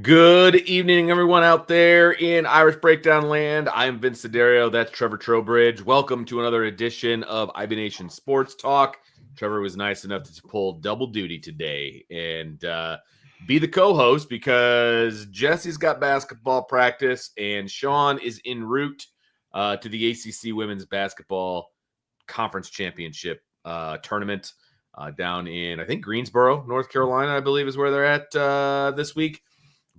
Good evening, everyone out there in Irish Breakdown Land. I'm Vince DeDario. That's Trevor Trowbridge. Welcome to another edition of IB Nation Sports Talk. Trevor was nice enough to pull double duty today and be the co-host because Jesse's got basketball practice and Sean is en route to the ACC Women's Basketball Conference Championship tournament down in, I think, Greensboro, North Carolina, I believe is where they're at this week.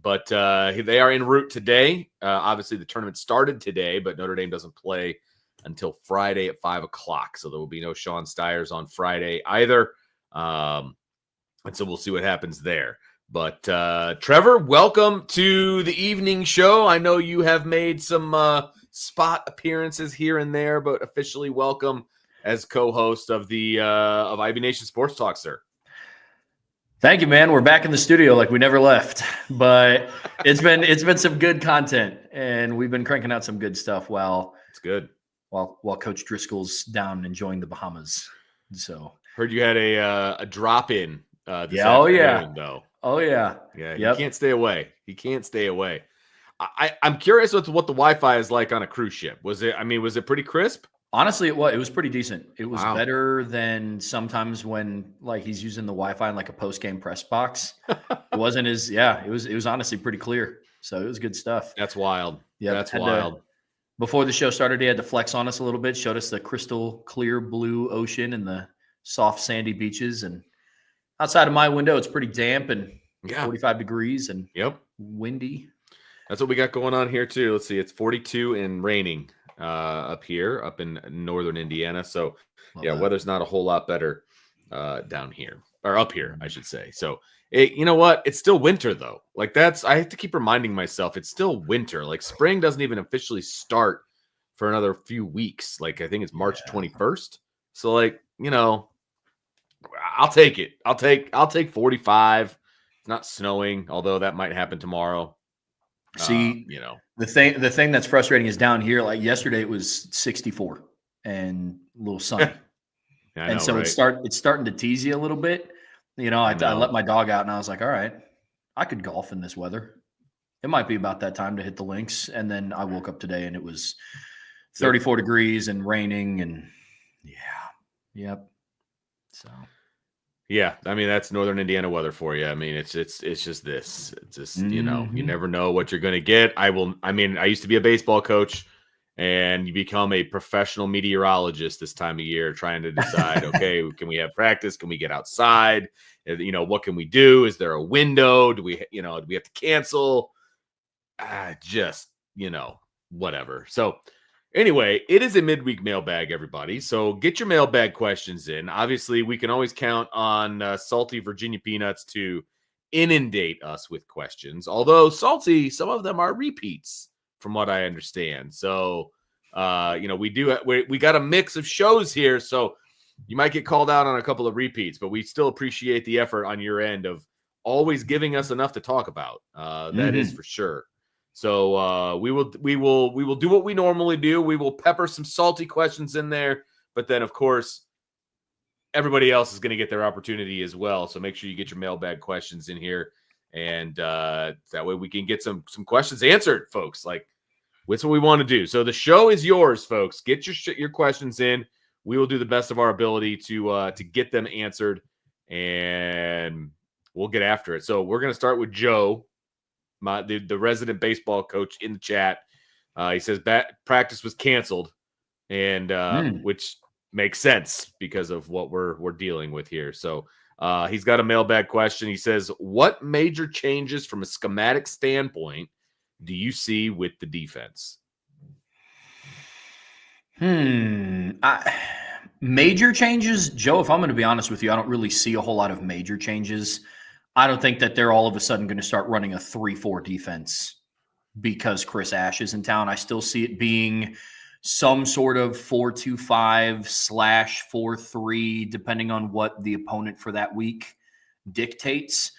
But they are en route today. Obviously, the tournament started today, but Notre Dame doesn't play until Friday at 5 o'clock. So there will be no Sean Stiers on Friday either. And so we'll see what happens there. But Trevor, welcome to the evening show. I know you have made some spot appearances here and there, but officially welcome as co-host of the of IB Nation Sports Talk, sir. Thank you, man. We're back in the studio like we never left, but it's been some good content, and we've been cranking out some good stuff while Coach Driscoll's down enjoying the Bahamas. So heard you had a drop in. This afternoon, though. Oh yeah. Yep. He can't stay away. I'm curious what the Wi-Fi is like on a cruise ship. Was it pretty crisp? Honestly, it was pretty decent. It was better than sometimes when he's using the Wi-Fi in a post-game press box. It wasn't as it was honestly pretty clear. So it was good stuff. That's wild. Yeah, that's wild. Before the show started, he had to flex on us a little bit, showed us the crystal clear blue ocean and the soft sandy beaches. And outside of my window, it's pretty damp and 45 degrees and windy. That's what we got going on here too. Let's see, it's 42 and raining. Up in northern Indiana. So weather's not a whole lot better down here or up here, I should say. So you know what? It's still winter though. I have to keep reminding myself it's still winter. Spring doesn't even officially start for another few weeks. I think it's March 21st. So I'll take it. I'll take 45. It's not snowing, although that might happen tomorrow. See, the thing that's frustrating is down here. Yesterday, it was 64 and a little sunny, and so right? It's starting to tease you a little bit. I let my dog out, and I was like, all right, I could golf in this weather. It might be about that time to hit the links. And then I woke up today, and it was 34 degrees and raining, and so. Yeah, that's northern Indiana weather for you. It's just this. It's just, you never know what you're going to get. I used to be a baseball coach, and you become a professiondo meteorologist this time of year trying to decide, okay, can we have practice? Can we get outside? What can we do? Is there a window? Do we have to cancel? Whatever. So anyway, it is a midweek mailbag, everybody. So get your mailbag questions in. Obviously, we can always count on Salty Virginia Peanuts to inundate us with questions. Although Salty, some of them are repeats, from what I understand. So, we got a mix of shows here. So you might get called out on a couple of repeats, but we still appreciate the effort on your end of always giving us enough to talk about. That is for sure. So we will do what we normally do. We will pepper some salty questions in there, but then of course everybody else is going to get their opportunity as well. So make sure you get your mailbag questions in here, and that way we can get some questions answered, folks. That's what we want to do. So the show is yours, folks. Get your questions in. We will do the best of our ability to get them answered, and we'll get after it. So we're going to start with Joe. The resident baseball coach in the chat. He says practice was canceled, and which makes sense because of what we're dealing with here. So he's got a mailbag question. He says, what major changes from a schematic standpoint do you see with the defense? Major changes, Joe, if I'm going to be honest with you, I don't really see a whole lot of major changes. I don't think that they're all of a sudden going to start running a 3-4 defense because Chris Ash is in town. I still see it being some sort of 4-2-5/4-3, depending on what the opponent for that week dictates.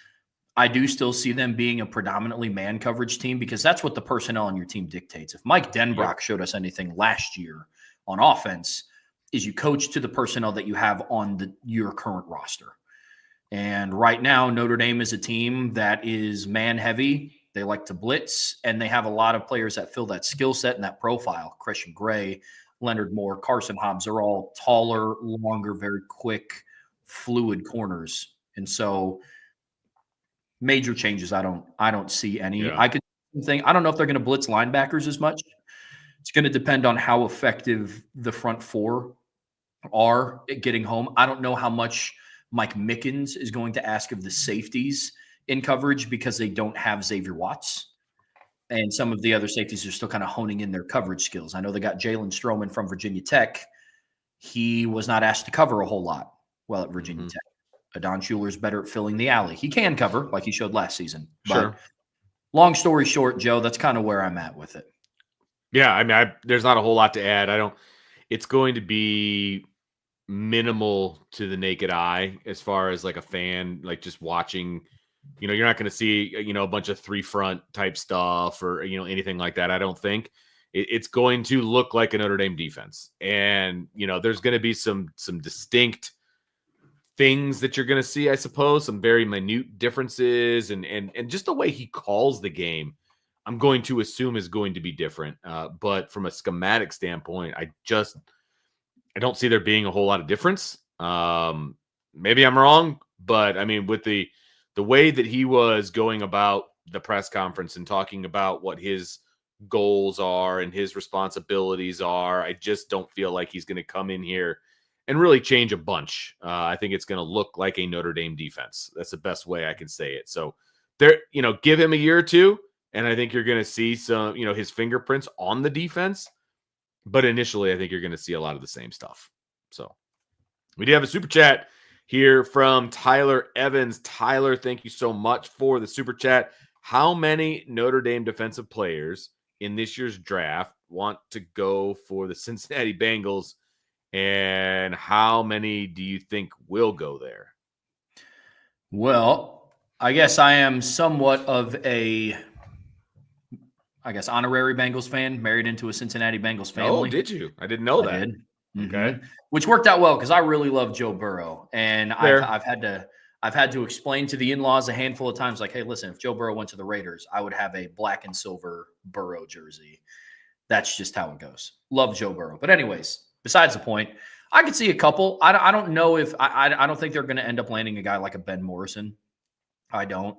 I do still see them being a predominantly man coverage team because that's what the personnel on your team dictates. If Mike Denbrock showed us anything last year on offense, is you coach to the personnel that you have on your current roster. And right now, Notre Dame is a team that is man heavy They like to blitz, and they have a lot of players that fill that skill set and that profile. Christian Gray, Leonard Moore, Carson Hobbs are all taller, longer, very quick, fluid corners. And so major changes, I don't see any. Yeah. I don't know if they're going to blitz linebackers as much. It's going to depend on how effective the front four are at getting home. I don't know how much Mike Mickens is going to ask of the safeties in coverage because they don't have Xavier Watts. And some of the other safeties are still kind of honing in their coverage skills. I know they got Jalen Stroman from Virginia Tech. He was not asked to cover a whole lot while at Virginia Tech. Adon Schuler's better at filling the alley. He can cover like he showed last season. Sure. But long story short, Joe, that's kind of where I'm at with it. Yeah, I mean, there's not a whole lot to add. It's going to be minimal to the naked eye as far as like a fan, like just watching, you're not going to see, a bunch of three front type stuff or, anything like that. I don't think it's going to look like a Notre Dame defense. And, there's going to be some distinct things that you're going to see, I suppose, some very minute differences and just the way he calls the game, I'm going to assume is going to be different. But from a schematic standpoint, I don't see there being a whole lot of difference. Maybe I'm wrong, but I mean, with the way that he was going about the press conference and talking about what his goals are and his responsibilities are, I just don't feel like he's going to come in here and really change a bunch. I think it's going to look like a Notre Dame defense. That's the best way I can say it. So there, give him a year or two, and I think you're going to see some, his fingerprints on the defense. But initially, I think you're going to see a lot of the same stuff. So we do have a super chat here from Tyler Evans. Tyler, thank you so much for the super chat. How many Notre Dame defensive players in this year's draft want to go for the Cincinnati Bengals, and how many do you think will go there? Well, I guess I am somewhat of a honorary Bengals fan, married into a Cincinnati Bengals family. Oh, did you? I didn't know that. I did. Okay. Mm-hmm. Which worked out well because I really love Joe Burrow. And I've had to explain to the in-laws a handful of times, like, hey, listen, if Joe Burrow went to the Raiders, I would have a black and silver Burrow jersey. That's just how it goes. Love Joe Burrow. But anyways, besides the point, I could see a couple. I don't know if I don't think they're going to end up landing a guy like a Ben Morrison. I don't.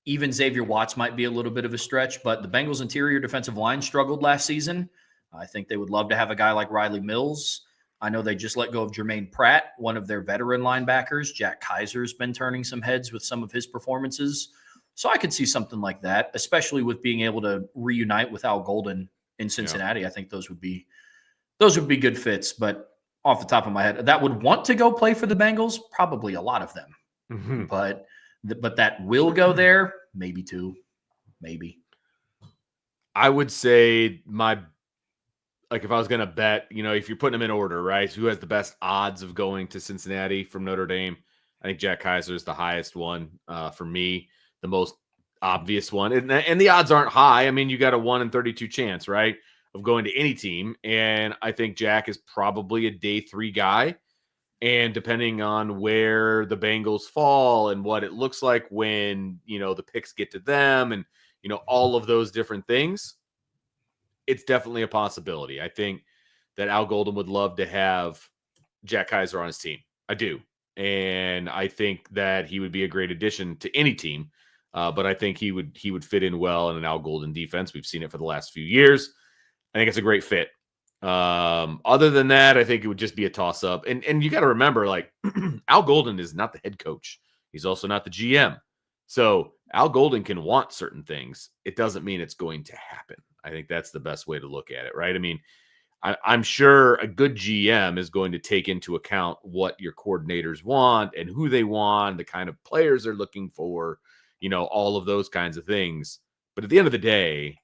Even Xavier Watts might be a little bit of a stretch, but the Bengals' interior defensive line struggled last season. I think they would love to have a guy like Riley Mills. I know they just let go of Jermaine Pratt, one of their veteran linebackers. Jack Kaiser's been turning some heads with some of his performances. So I could see something like that, especially with being able to reunite with Al Golden in Cincinnati. Yeah. I think those would be good fits. But off the top of my head, that would want to go play for the Bengals, probably a lot of them. Mm-hmm. But that will go there, maybe two, maybe. I would say if I was going to bet, if you're putting them in order, right? Who has the best odds of going to Cincinnati from Notre Dame? I think Jack Kaiser is the highest one for me, the most obvious one. And the odds aren't high. I mean, you got a 1 in 32 chance, right, of going to any team. And I think Jack is probably a day 3 guy. And depending on where the Bengals fall and what it looks like when, the picks get to them and, all of those different things, it's definitely a possibility. I think that Al Golden would love to have Jack Kaiser on his team. I do. And I think that he would be a great addition to any team. But I think he would fit in well in an Al Golden defense. We've seen it for the last few years. I think it's a great fit. Other than that, I think it would just be a toss up. And you got to remember, like, Al Golden is not the head coach. He's also not the GM. So Al Golden can want certain things. It doesn't mean it's going to happen. I think that's the best way to look at it, right? I mean, I'm sure a good GM is going to take into account what your coordinators want and who they want, the kind of players they're looking for, all of those kinds of things. But at the end of the day,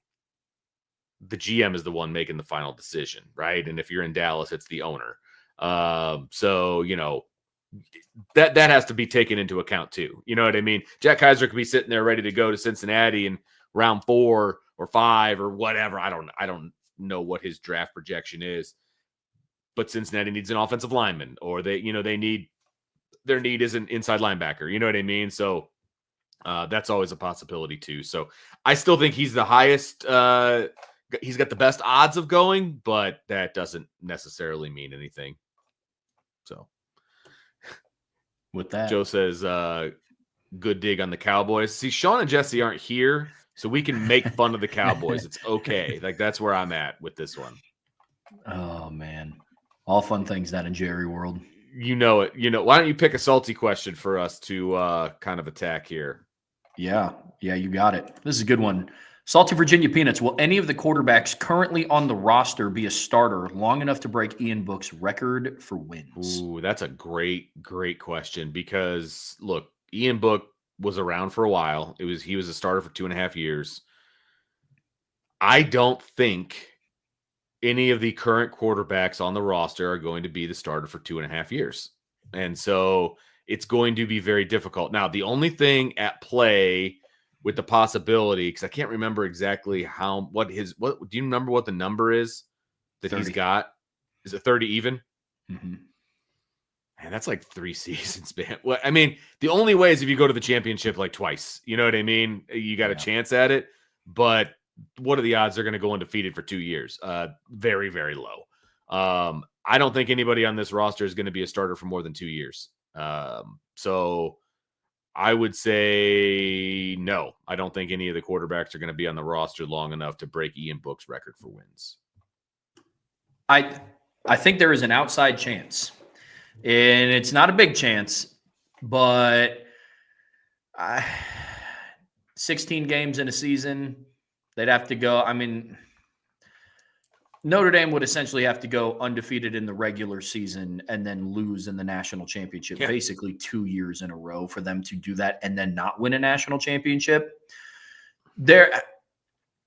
the GM is the one making the final decision, right? And if you're in Dallas, it's the owner. So, that has to be taken into account too. You know what I mean? Jack Kaiser could be sitting there ready to go to Cincinnati in round 4 or 5 or whatever. I don't know what his draft projection is, but Cincinnati needs an offensive lineman, or their need is an inside linebacker. You know what I mean? So That's always a possibility too. So I still think he's the highest. He's got the best odds of going, but that doesn't necessarily mean anything. So with that, Joe says, good dig on the Cowboys. See, Sean and Jesse aren't here, so we can make fun of the Cowboys. It's okay. Like, that's where I'm at with this one. Oh, man. All fun things down in Jerry world. You know it. Why don't you pick a salty question for us to kind of attack here? Yeah, you got it. This is a good one. Salty Virginia Peanuts. Will any of the quarterbacks currently on the roster be a starter long enough to break Ian Book's record for wins? Ooh, that's a great question because, look, Ian Book was around for a while. He was a starter for 2.5 years. I don't think any of the current quarterbacks on the roster are going to be the starter for 2.5 years. And so it's going to be very difficult. Now, the only thing at play with the possibility, because I can't remember exactly do you remember what the number is that 30. He's got? Is it 30 even? Mm-hmm. Man, that's like 3 seasons, man. Well, I mean, the only way is if you go to the championship like twice. You know what I mean? You got a chance at it, but what are the odds they're going to go undefeated for 2 years? Very, very low. I don't think anybody on this roster is going to be a starter for more than 2 years. So I would say no. I don't think any of the quarterbacks are going to be on the roster long enough to break Ian Book's record for wins. I think there is an outside chance, and it's not a big chance, but 16 games in a season, they'd have to go. I mean, Notre Dame would essentially have to go undefeated in the regular season and then lose in the national championship, basically 2 years in a row for them to do that and then not win a national championship.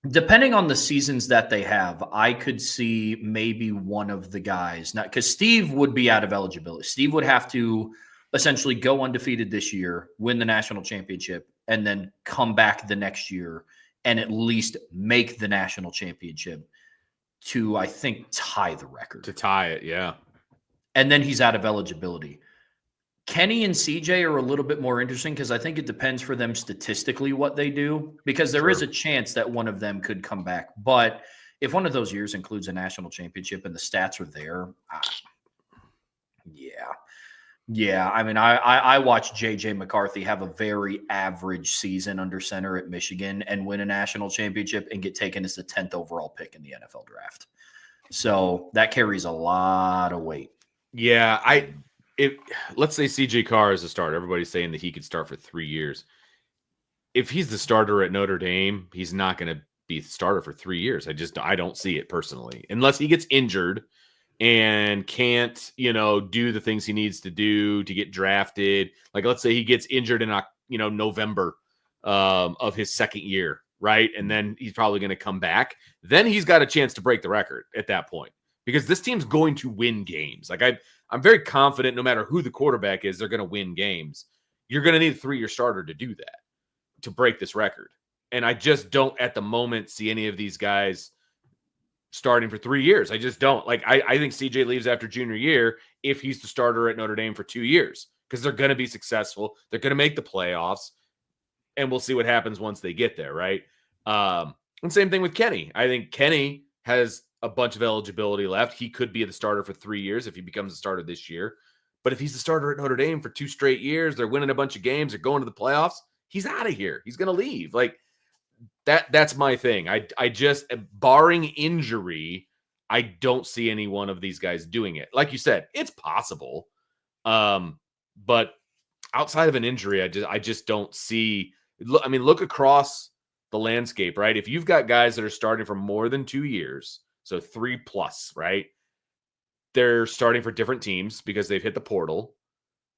Depending on the seasons that they have, I could see maybe one of the guys, not because Steve would be out of eligibility. Steve would have to essentially go undefeated this year, win the national championship, and then come back the next year and at least make the national championship to, I think, tie the record. To tie it, yeah. And then he's out of eligibility. Kenny and CJ are a little bit more interesting because I think it depends for them statistically what they do, because there is a chance that one of them could come back. But if one of those years includes a national championship and the stats are there, yeah. I mean, I watched J.J. McCarthy have a very average season under center at Michigan and win a national championship and get taken as the 10th overall pick in the NFL draft. So that carries a lot of weight. Yeah, let's say CJ Carr is a starter. Everybody's saying that he could start for 3 years. If he's the starter at Notre Dame, he's not going to be the starter for 3 years. I don't see it personally, unless he gets injured and can't, do the things he needs to do to get drafted. Like, let's say he gets injured in, November of his second year, right? And then he's probably going to come back. Then he's got a chance to break the record at that point, because this team's going to win games. Like, I'm very confident no matter who the quarterback is, they're going to win games. You're going to need a 3-year starter to do that, to break this record. And I just don't at the moment see any of these guys starting for 3 years. I just don't. Like, I think CJ leaves after junior year if he's the starter at Notre Dame for 2 years, because they're going to be successful. They're going to make the playoffs, and we'll see what happens once they get there, right? And same thing with Kenny. I think Kenny has a bunch of eligibility left. He could be the starter for 3 years if he becomes a starter this year. But if he's the starter at Notre Dame for 2 straight years, they're winning a bunch of games, they're going to the playoffs, he's out of here. He's going to leave. Like, that's my thing. I just, barring injury, I don't see any one of these guys doing it. Like you said, it's possible. But outside of an injury, I just don't see. I mean, look across the landscape, right? If you've got guys that are starting for more than 2 years, so 3+, right? They're starting for different teams because they've hit the portal.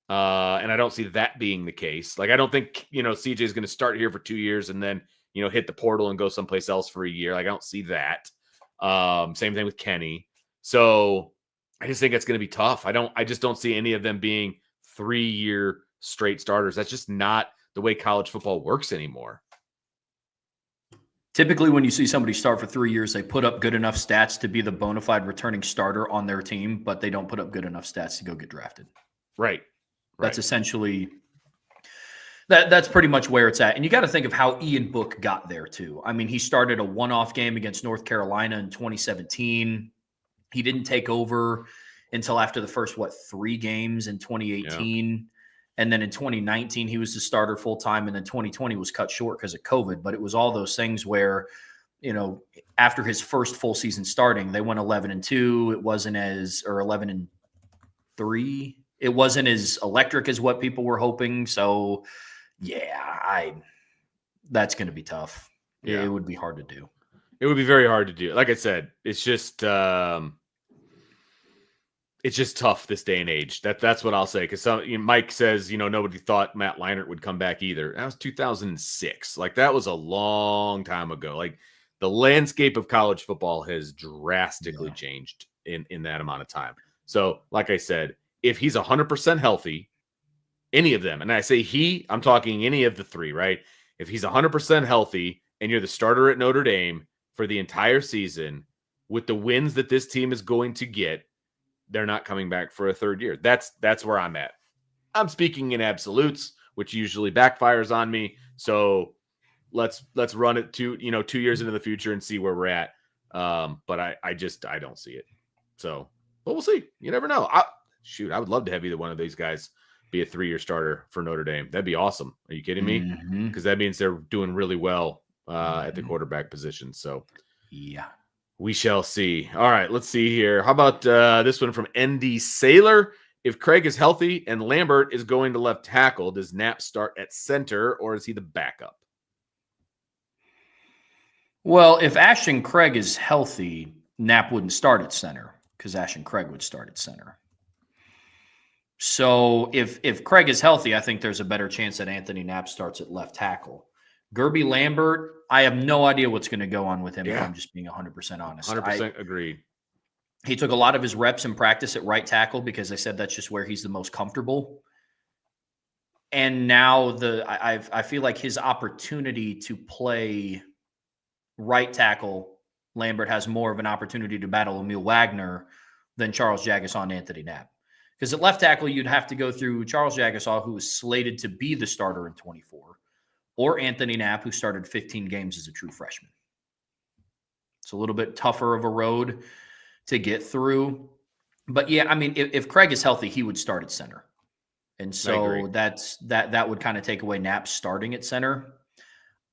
And I don't see that being the case. Like, I don't think, CJ is going to start here for 2 years and then, hit the portal and go someplace else for a year. Like, I don't see that. Same thing with Kenny. So I just think it's going to be tough. I just don't see any of them being 3-year straight starters. That's just not the way college football works anymore. Typically, when you see somebody start for 3 years, they put up good enough stats to be the bona fide returning starter on their team, but they don't put up good enough stats to go get drafted. Right. That's essentially That's pretty much where it's at. And you got to think of how Ian Book got there too. I mean, he started a one-off game against North Carolina in 2017. He didn't take over until after the first, 3 games in 2018. Yeah. And then in 2019, he was the starter full-time. And then 2020 was cut short because of COVID. But it was all those things where, after his first full season starting, they went 11-2. It wasn't or 11-3. It wasn't as electric as what people were hoping. So, yeah, that's going to be tough. Yeah. It would be hard to do. It would be very hard to do. Like I said, it's just tough this day and age. That's what I'll say. Because Mike says, nobody thought Matt Leinart would come back either. That was 2006. Like, that was a long time ago. Like, the landscape of college football has drastically changed in that amount of time. So, like I said, if he's 100% healthy, any of them, and I say I'm talking any of the 3, right? If he's 100% healthy and you're the starter at Notre Dame for the entire season, with the wins that this team is going to get, they're not coming back for a 3rd year. That's where I'm at. I'm speaking in absolutes, which usually backfires on me. So let's run it 2 years into the future and see where we're at. But I don't see it. So, but we'll see. You never know. I would love to have either one of these guys be a 3-year starter for Notre Dame. That'd be awesome. Are you kidding me? Because that means they're doing really well at the quarterback position. So, yeah, we shall see. All right, let's see here. How about this one from ND Sailor? If Craig is healthy and Lambert is going to left tackle, does Knapp start at center, or is he the backup? Well, if Ashton Craig is healthy, Knapp wouldn't start at center because Ashton Craig would start at center. So if Craig is healthy, I think there's a better chance that Anthony Knapp starts at left tackle. Gerby Lambert, I have no idea what's going to go on with him if I'm just being 100% honest. 100% agreed. He took a lot of his reps in practice at right tackle because they said that's just where he's the most comfortable. And now I feel like his opportunity to play right tackle, Lambert has more of an opportunity to battle Emil Wagner than Charles Jagasaw and Anthony Knapp. Because at left tackle, you'd have to go through Charles Jagasaw, who was slated to be the starter in 24, or Anthony Knapp, who started 15 games as a true freshman. It's a little bit tougher of a road to get through. But yeah, I mean, if Craig is healthy, he would start at center. And so that would kind of take away Knapp starting at center.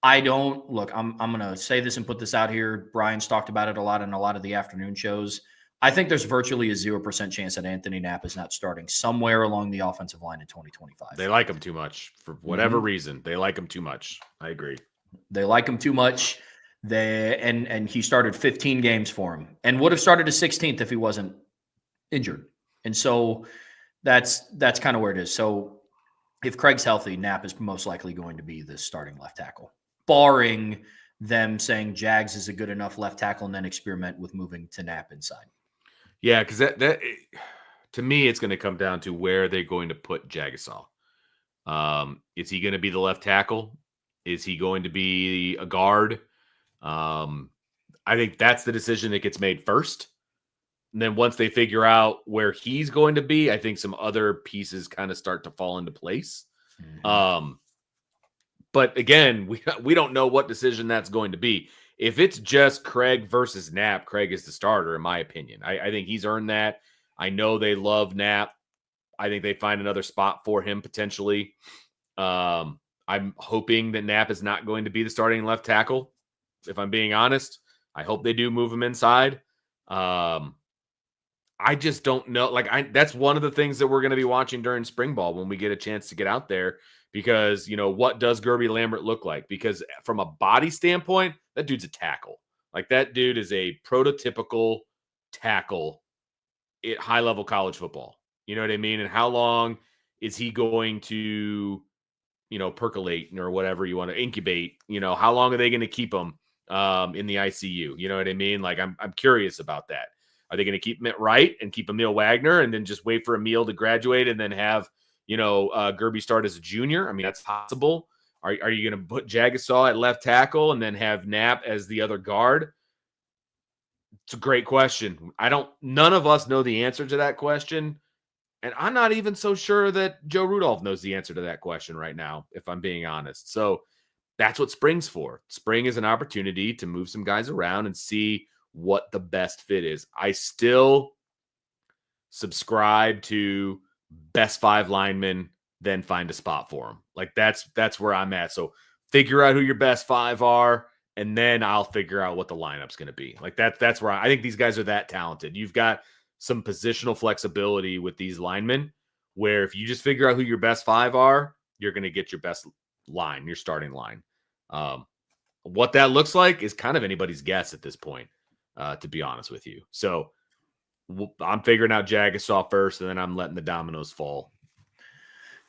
I'm going to say this and put this out here. Brian's talked about it a lot in a lot of the afternoon shows. I think there's virtually a 0% chance that Anthony Knapp is not starting somewhere along the offensive line in 2025. They like him too much for whatever reason. They like him too much. I agree. They like him too much. And he started 15 games for him and would have started his 16th if he wasn't injured. And so that's kind of where it is. So if Craig's healthy, Knapp is most likely going to be the starting left tackle, barring them saying Jags is a good enough left tackle and then experiment with moving to Knapp inside. Yeah, because that to me, it's going to come down to where they're going to put Jagasaw. Is he going to be the left tackle? Is he going to be a guard? I think that's the decision that gets made first. And then once they figure out where he's going to be, I think some other pieces kind of start to fall into place. Mm-hmm. But again, we don't know what decision that's going to be. If it's just Craig versus Knapp, Craig is the starter, in my opinion. I think he's earned that. I know they love Knapp. I think they find another spot for him potentially. I'm hoping that Knapp is not going to be the starting left tackle. If I'm being honest, I hope they do move him inside. I just don't know. That's one of the things that we're going to be watching during spring ball when we get a chance to get out there. Because, what does Gerby Lambert look like? Because from a body standpoint, that dude's a tackle. Like, that dude is a prototypical tackle at high-level college football. You know what I mean? And how long is he going to, percolate or whatever you want to incubate? How long are they going to keep him in the ICU? You know what I mean? Like, I'm curious about that. Are they going to keep him at right and keep Emil Wagner and then just wait for Emil to graduate and then have Gerby start as a junior? I mean, that's possible. Are you going to put Jagasaw at left tackle and then have Knapp as the other guard? It's a great question. None of us know the answer to that question. And I'm not even so sure that Joe Rudolph knows the answer to that question right now, if I'm being honest. So that's what spring's for. Spring is an opportunity to move some guys around and see what the best fit is. I still subscribe to best 5 linemen, then find a spot for them. Like that's where I'm at. So figure out who your best 5 are, and then I'll figure out what the lineup's going to be. Like that's where I think these guys are that talented. You've got some positional flexibility with these linemen, where if you just figure out who your best 5 are, you're going to get your best line, your starting line. What that looks like is kind of anybody's guess at this point, to be honest with you. So I'm figuring out Jagasaw first, and then I'm letting the dominoes fall.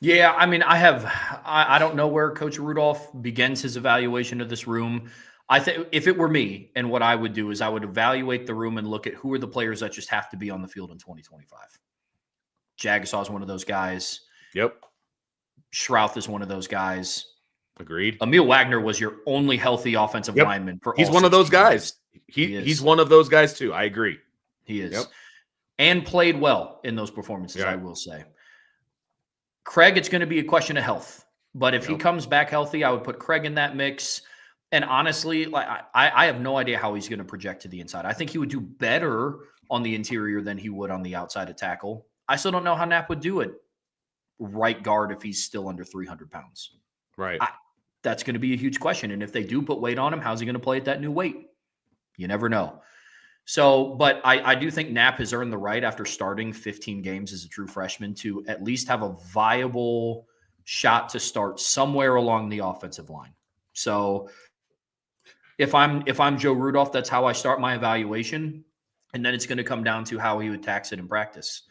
Yeah, I mean, I don't know where Coach Rudolph begins his evaluation of this room. I think if it were me, and what I would do is I would evaluate the room and look at who are the players that just have to be on the field in 2025. Jagasaw is one of those guys. Yep. Schrouth is one of those guys. Agreed. Emil Wagner was your only healthy offensive lineman. He's one of those guys. He's one of those guys too. I agree. He is. Yep. And played well in those performances, I will say. Craig, it's going to be a question of health. But if he comes back healthy, I would put Craig in that mix. And honestly, like I have no idea how he's going to project to the inside. I think he would do better on the interior than he would on the outside of tackle. I still don't know how Knapp would do it right guard if he's still under 300 pounds. Right. That's going to be a huge question. And if they do put weight on him, how's he going to play at that new weight? You never know. So, but I do think Knapp has earned the right after starting 15 games as a true freshman to at least have a viable shot to start somewhere along the offensive line. So if I'm Joe Rudolph, that's how I start my evaluation. And then it's going to come down to how he would tax it in practice.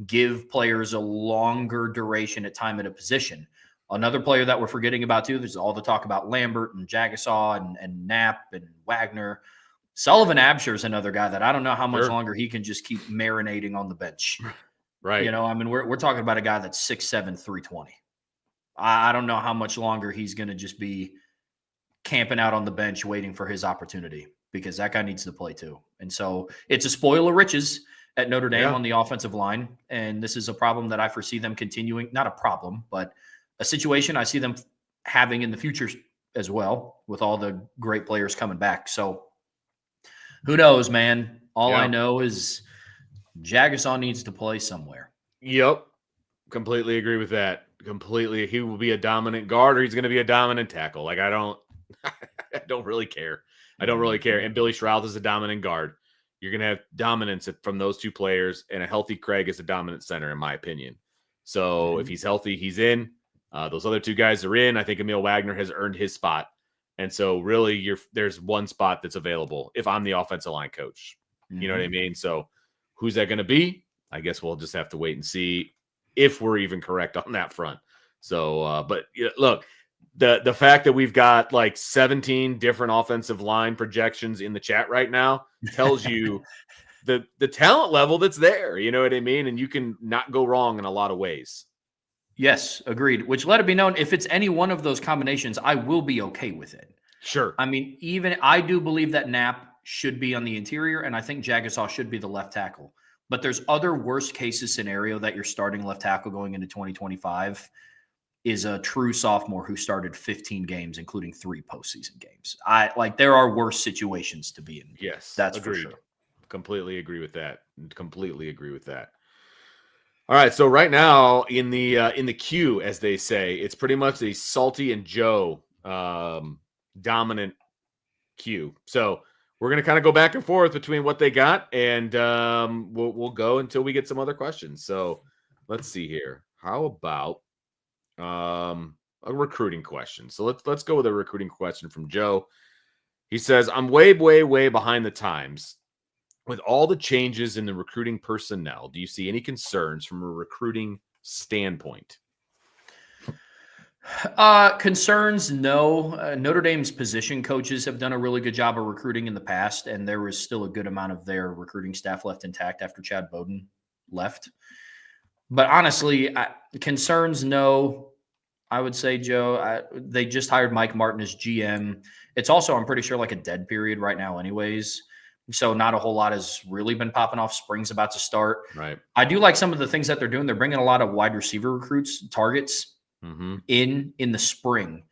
Give players a longer duration at time at a position. Another player that we're forgetting about too, there's all the talk about Lambert and Jagasaw and Knapp and Wagner. Sullivan Absher is another guy that I don't know how much longer he can just keep marinating on the bench. Right. You know, I mean, we're talking about a guy that's 6'7", 320. I don't know how much longer he's going to just be camping out on the bench waiting for his opportunity, because that guy needs to play too. And so it's a spoil of riches at Notre Dame on the offensive line. And this is a problem that I foresee them continuing. Not a problem, but a situation I see them having in the future as well, with all the great players coming back. So who knows, man? All I know is Jagasaw needs to play somewhere. Yep. Completely agree with that. Completely. He will be a dominant guard, or he's going to be a dominant tackle. Like, I don't really care. I don't really care. And Billy Schrouth is a dominant guard. You're going to have dominance from those two players, and a healthy Craig is a dominant center, in my opinion. So if he's healthy, he's in. Those other two guys are in. I think Emil Wagner has earned his spot. And so really there's one spot that's available if I'm the offensive line coach. You know what I mean? So who's that going to be? I guess we'll just have to wait and see if we're even correct on that front. So, but look, the fact that we've got like 17 different offensive line projections in the chat right now tells you the talent level that's there. You know what I mean? And you can not go wrong in a lot of ways. Yes, agreed. Which, let it be known, if it's any one of those combinations, I will be okay with it. Sure. I mean, even I do believe that Knapp should be on the interior, and I think Jagasaw should be the left tackle. But there's other worst cases scenario that you're starting left tackle going into 2025 is a true sophomore who started 15 games, including 3 postseason games. There are worse situations to be in. Yes, that's agreed. for sure. Completely agree with that. Completely agree with that. All right, so right now in the queue, as they say, it's pretty much a Salty and Joe dominant queue. So we're gonna kind of go back and forth between what they got, and we'll go until we get some other questions. So let's see here. How about a recruiting question? So let's go with a recruiting question from Joe. He says, "I'm way behind the times. With all the changes in the recruiting personnel, do you see any concerns from a recruiting standpoint?" Concerns, no. Notre Dame's position coaches have done a really good job of recruiting in the past, and there was still a good amount of their recruiting staff left intact after Chad Bowden left. But honestly, concerns, no. I would say, Joe, they just hired Mike Martin as GM. It's also, I'm pretty sure, like a dead period right now anyways. So not a whole lot has really been popping off. Spring's about to start. Right. I do like some of the things that they're doing. They're bringing a lot of wide receiver recruits, targets in the spring.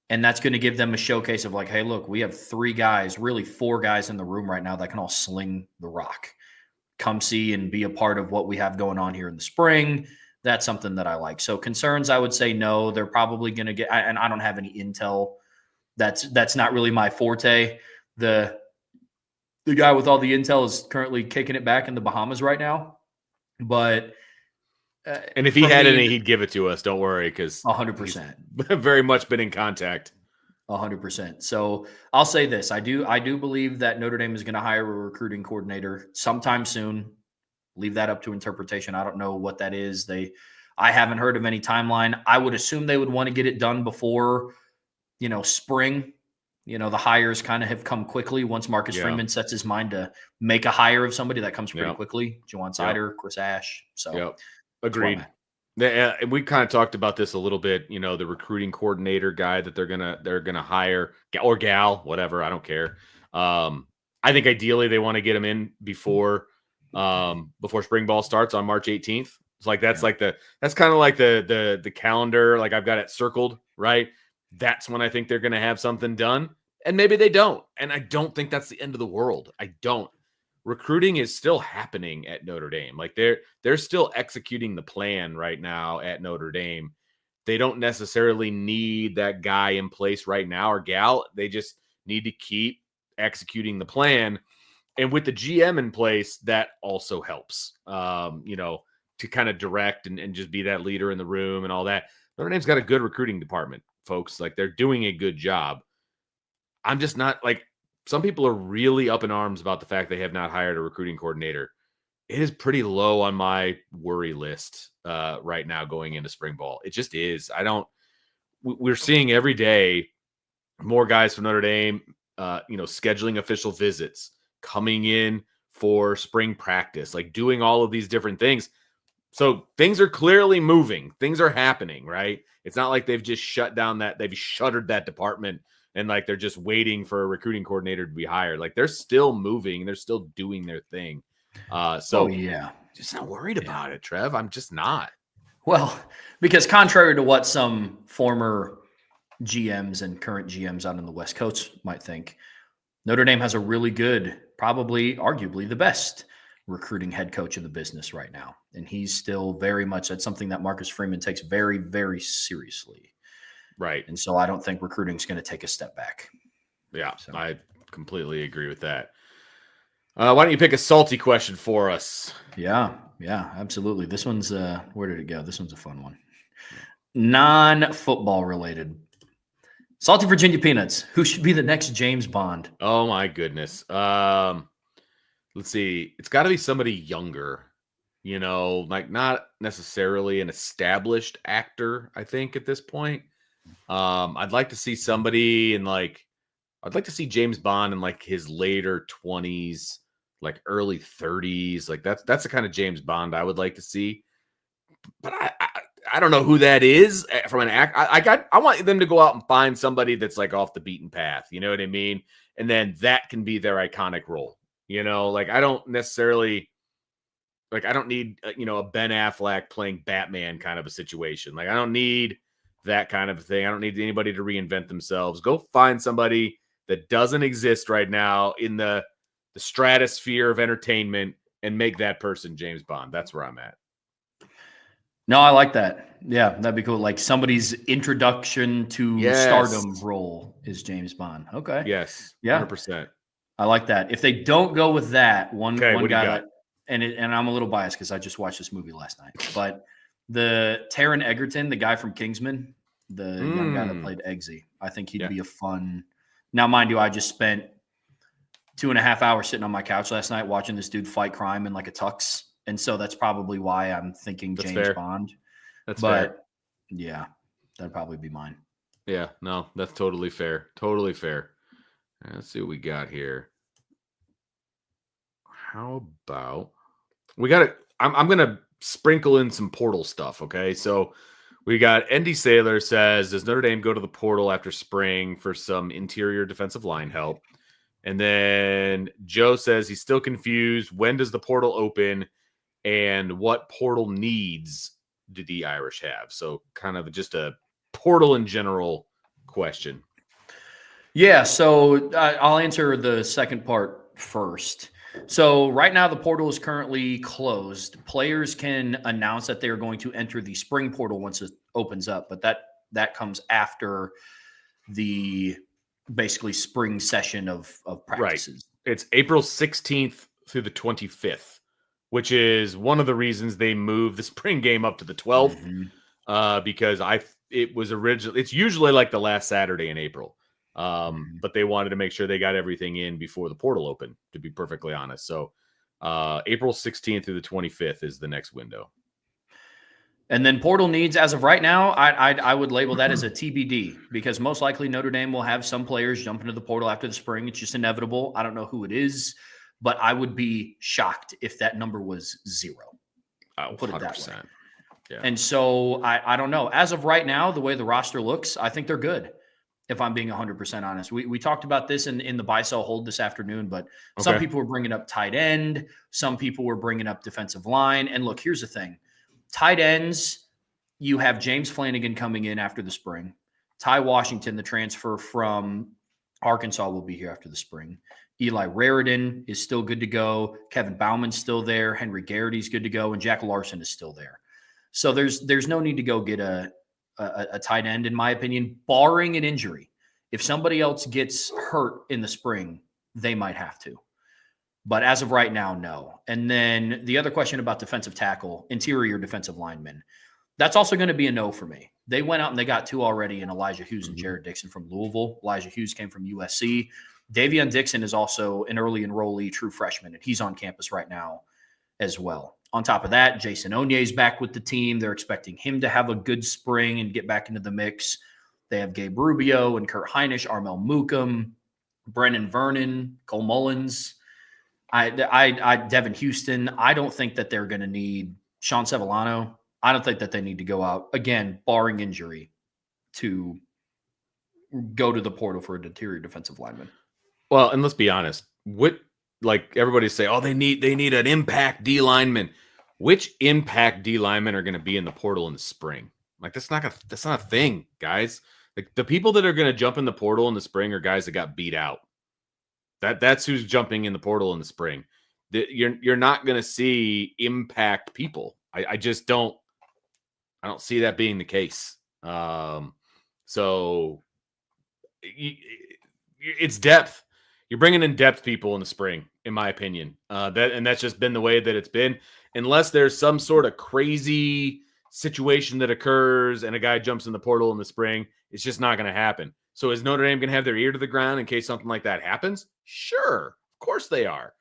And that's going to give them a showcase of like, hey, look, we have 3 guys, really 4 guys in the room right now that can all sling the rock. Come see and be a part of what we have going on here in the spring. That's something that I like. So concerns, I would say no. They're probably going to get, and I don't have any intel. That's not really my forte. The guy with all the intel is currently kicking it back in the Bahamas right now. But and if he had any, he'd give it to us. Don't worry, because 100%, very much been in contact. 100%. So I'll say this: I do believe that Notre Dame is going to hire a recruiting coordinator sometime soon. Leave that up to interpretation. I don't know what that is. I haven't heard of any timeline. I would assume they would want to get it done before, spring. The hires kind of have come quickly once Marcus Freeman sets his mind to make a hire of somebody. That comes pretty quickly. Juwan Sider, Chris Ash. So agreed. And we kind of talked about this a little bit. The recruiting coordinator guy that they're gonna hire, or gal, whatever. I don't care. I think ideally they want to get him in before spring ball starts on March 18th. It's like that's kind of like the calendar. Like I've got it circled, right? That's when I think they're going to have something done, and maybe they don't. And I don't think that's the end of the world. I don't. Recruiting is still happening at Notre Dame. Like they're still executing the plan right now at Notre Dame. They don't necessarily need that guy in place right now or gal. They just need to keep executing the plan. And with the GM in place, that also helps, to kind of direct and just be that leader in the room and all that. Notre Dame's got a good recruiting department, folks. Like they're doing a good job. I'm just not like, some people are really up in arms about the fact they have not hired a recruiting coordinator. It is pretty low on my worry list right now going into spring ball. It just is. We're seeing every day more guys from Notre Dame, scheduling official visits, coming in for spring practice, like doing all of these different things. So things are clearly moving. Things are happening, right? It's not like they've just they've shuttered that department and like they're just waiting for a recruiting coordinator to be hired. Like they're still moving. They're still doing their thing. Just not worried about it, Trev. I'm just not. Well, because contrary to what some former GMs and current GMs out on the West Coast might think, Notre Dame has a really good, probably arguably the best recruiting head coach in the business right now. And he's still very much, that's something that Marcus Freeman takes very, very seriously. Right. And so I don't think recruiting is going to take a step back. Yeah, so I completely agree with that. Why don't you pick a salty question for us? Yeah, absolutely. This one's, where did it go? This one's a fun one. Non-football related. Salty Virginia Peanuts. Who should be the next James Bond? Oh, my goodness. Let's see. It's got to be somebody younger, like not necessarily an established actor, I think, at this point. I'd like to see somebody I'd like to see James Bond in like his later 20s, like early 30s. Like that's the kind of James Bond I would like to see. But I don't know who that is from an act. I want them to go out and find somebody that's like off the beaten path. You know what I mean? And then that can be their iconic role. Like I don't necessarily I don't need a Ben Affleck playing Batman kind of a situation. Like I don't need that kind of thing. I don't need anybody to reinvent themselves. Go find somebody that doesn't exist right now in the stratosphere of entertainment and make that person James Bond. That's where I'm at. No, I like that. Yeah, that'd be cool. Like somebody's introduction to stardom role is James Bond. Okay. Yes. Yeah. 100%. I like that. If they don't go with that, one guy, and I'm a little biased because I just watched this movie last night, but the Taron Egerton, the guy from Kingsman, the young guy that played Eggsy, I think he'd be a fun. Now, mind you, I just spent 2.5 hours sitting on my couch last night watching this dude fight crime in like a tux. And so that's probably why I'm thinking James Bond. That's fair. Yeah, that'd probably be mine. Yeah, no, that's totally fair. Totally fair. Let's see what we got here. How about we got it? I'm going to sprinkle in some portal stuff. Okay. So we got ND Sailor says, does Notre Dame go to the portal after spring for some interior defensive line help? And then Joe says he's still confused. When does the portal open, and what portal needs do the Irish have? So kind of just a portal in general question. Yeah, so I'll answer the second part first. So right now the portal is currently closed. Players can announce that they are going to enter the spring portal once it opens up, but that comes after the basically spring session of practices. Right. It's April 16th through the 25th, which is one of the reasons they moved the spring game up to the 12th. Because it's usually like the last Saturday in April. But they wanted to make sure they got everything in before the portal opened, to be perfectly honest. So April 16th through the 25th is the next window. And then portal needs, as of right now, I would label that as a TBD, because most likely Notre Dame will have some players jump into the portal after the spring. It's just inevitable. I don't know who it is, but I would be shocked if that number was 0. I'll put it that way. Yeah. And so I don't know. As of right now, the way the roster looks, I think they're good, if I'm being 100% honest. We talked about this in the buy-sell hold this afternoon, but some people were bringing up tight end. Some people were bringing up defensive line. And look, here's the thing. Tight ends, you have James Flanagan coming in after the spring. Ty Washington, the transfer from Arkansas, will be here after the spring. Eli Raridan is still good to go. Kevin Bauman's still there. Henry Garrity's good to go. And Jack Larson is still there. So there's no need to go get a tight end, in my opinion, barring an injury. If somebody else gets hurt in the spring, they might have to. But as of right now, no. And then the other question about defensive tackle, interior defensive lineman, that's also going to be a no for me. They went out and they got 2 already in Elijah Hughes and Jared Dixon from Louisville. Elijah Hughes came from USC. Davion Dixon is also an early enrollee, true freshman, and he's on campus right now as well. On top of that, Jason Onye's back with the team. They're expecting him to have a good spring and get back into the mix. They have Gabe Rubio and Kurt Heinisch, Armel Mukam, Brennan Vernon, Cole Mullins, Devin Houston. I don't think that they're going to need Sean Sevillano. I don't think that they need to go out, again, barring injury, to go to the portal for a interior defensive lineman. Well, and let's be honest. Like everybody say, oh, they need an impact D lineman. Which impact D linemen are going to be in the portal in the spring? Like that's not a thing, guys. Like the people that are going to jump in the portal in the spring are guys that got beat out. That's who's jumping in the portal in the spring. You're not going to see impact people. I just don't. I don't see that being the case. So it's depth. You're bringing in depth people in the spring, in my opinion. That's just been the way that it's been. Unless there's some sort of crazy situation that occurs and a guy jumps in the portal in the spring, it's just not going to happen. So is Notre Dame going to have their ear to the ground in case something like that happens? Sure. Of course they are.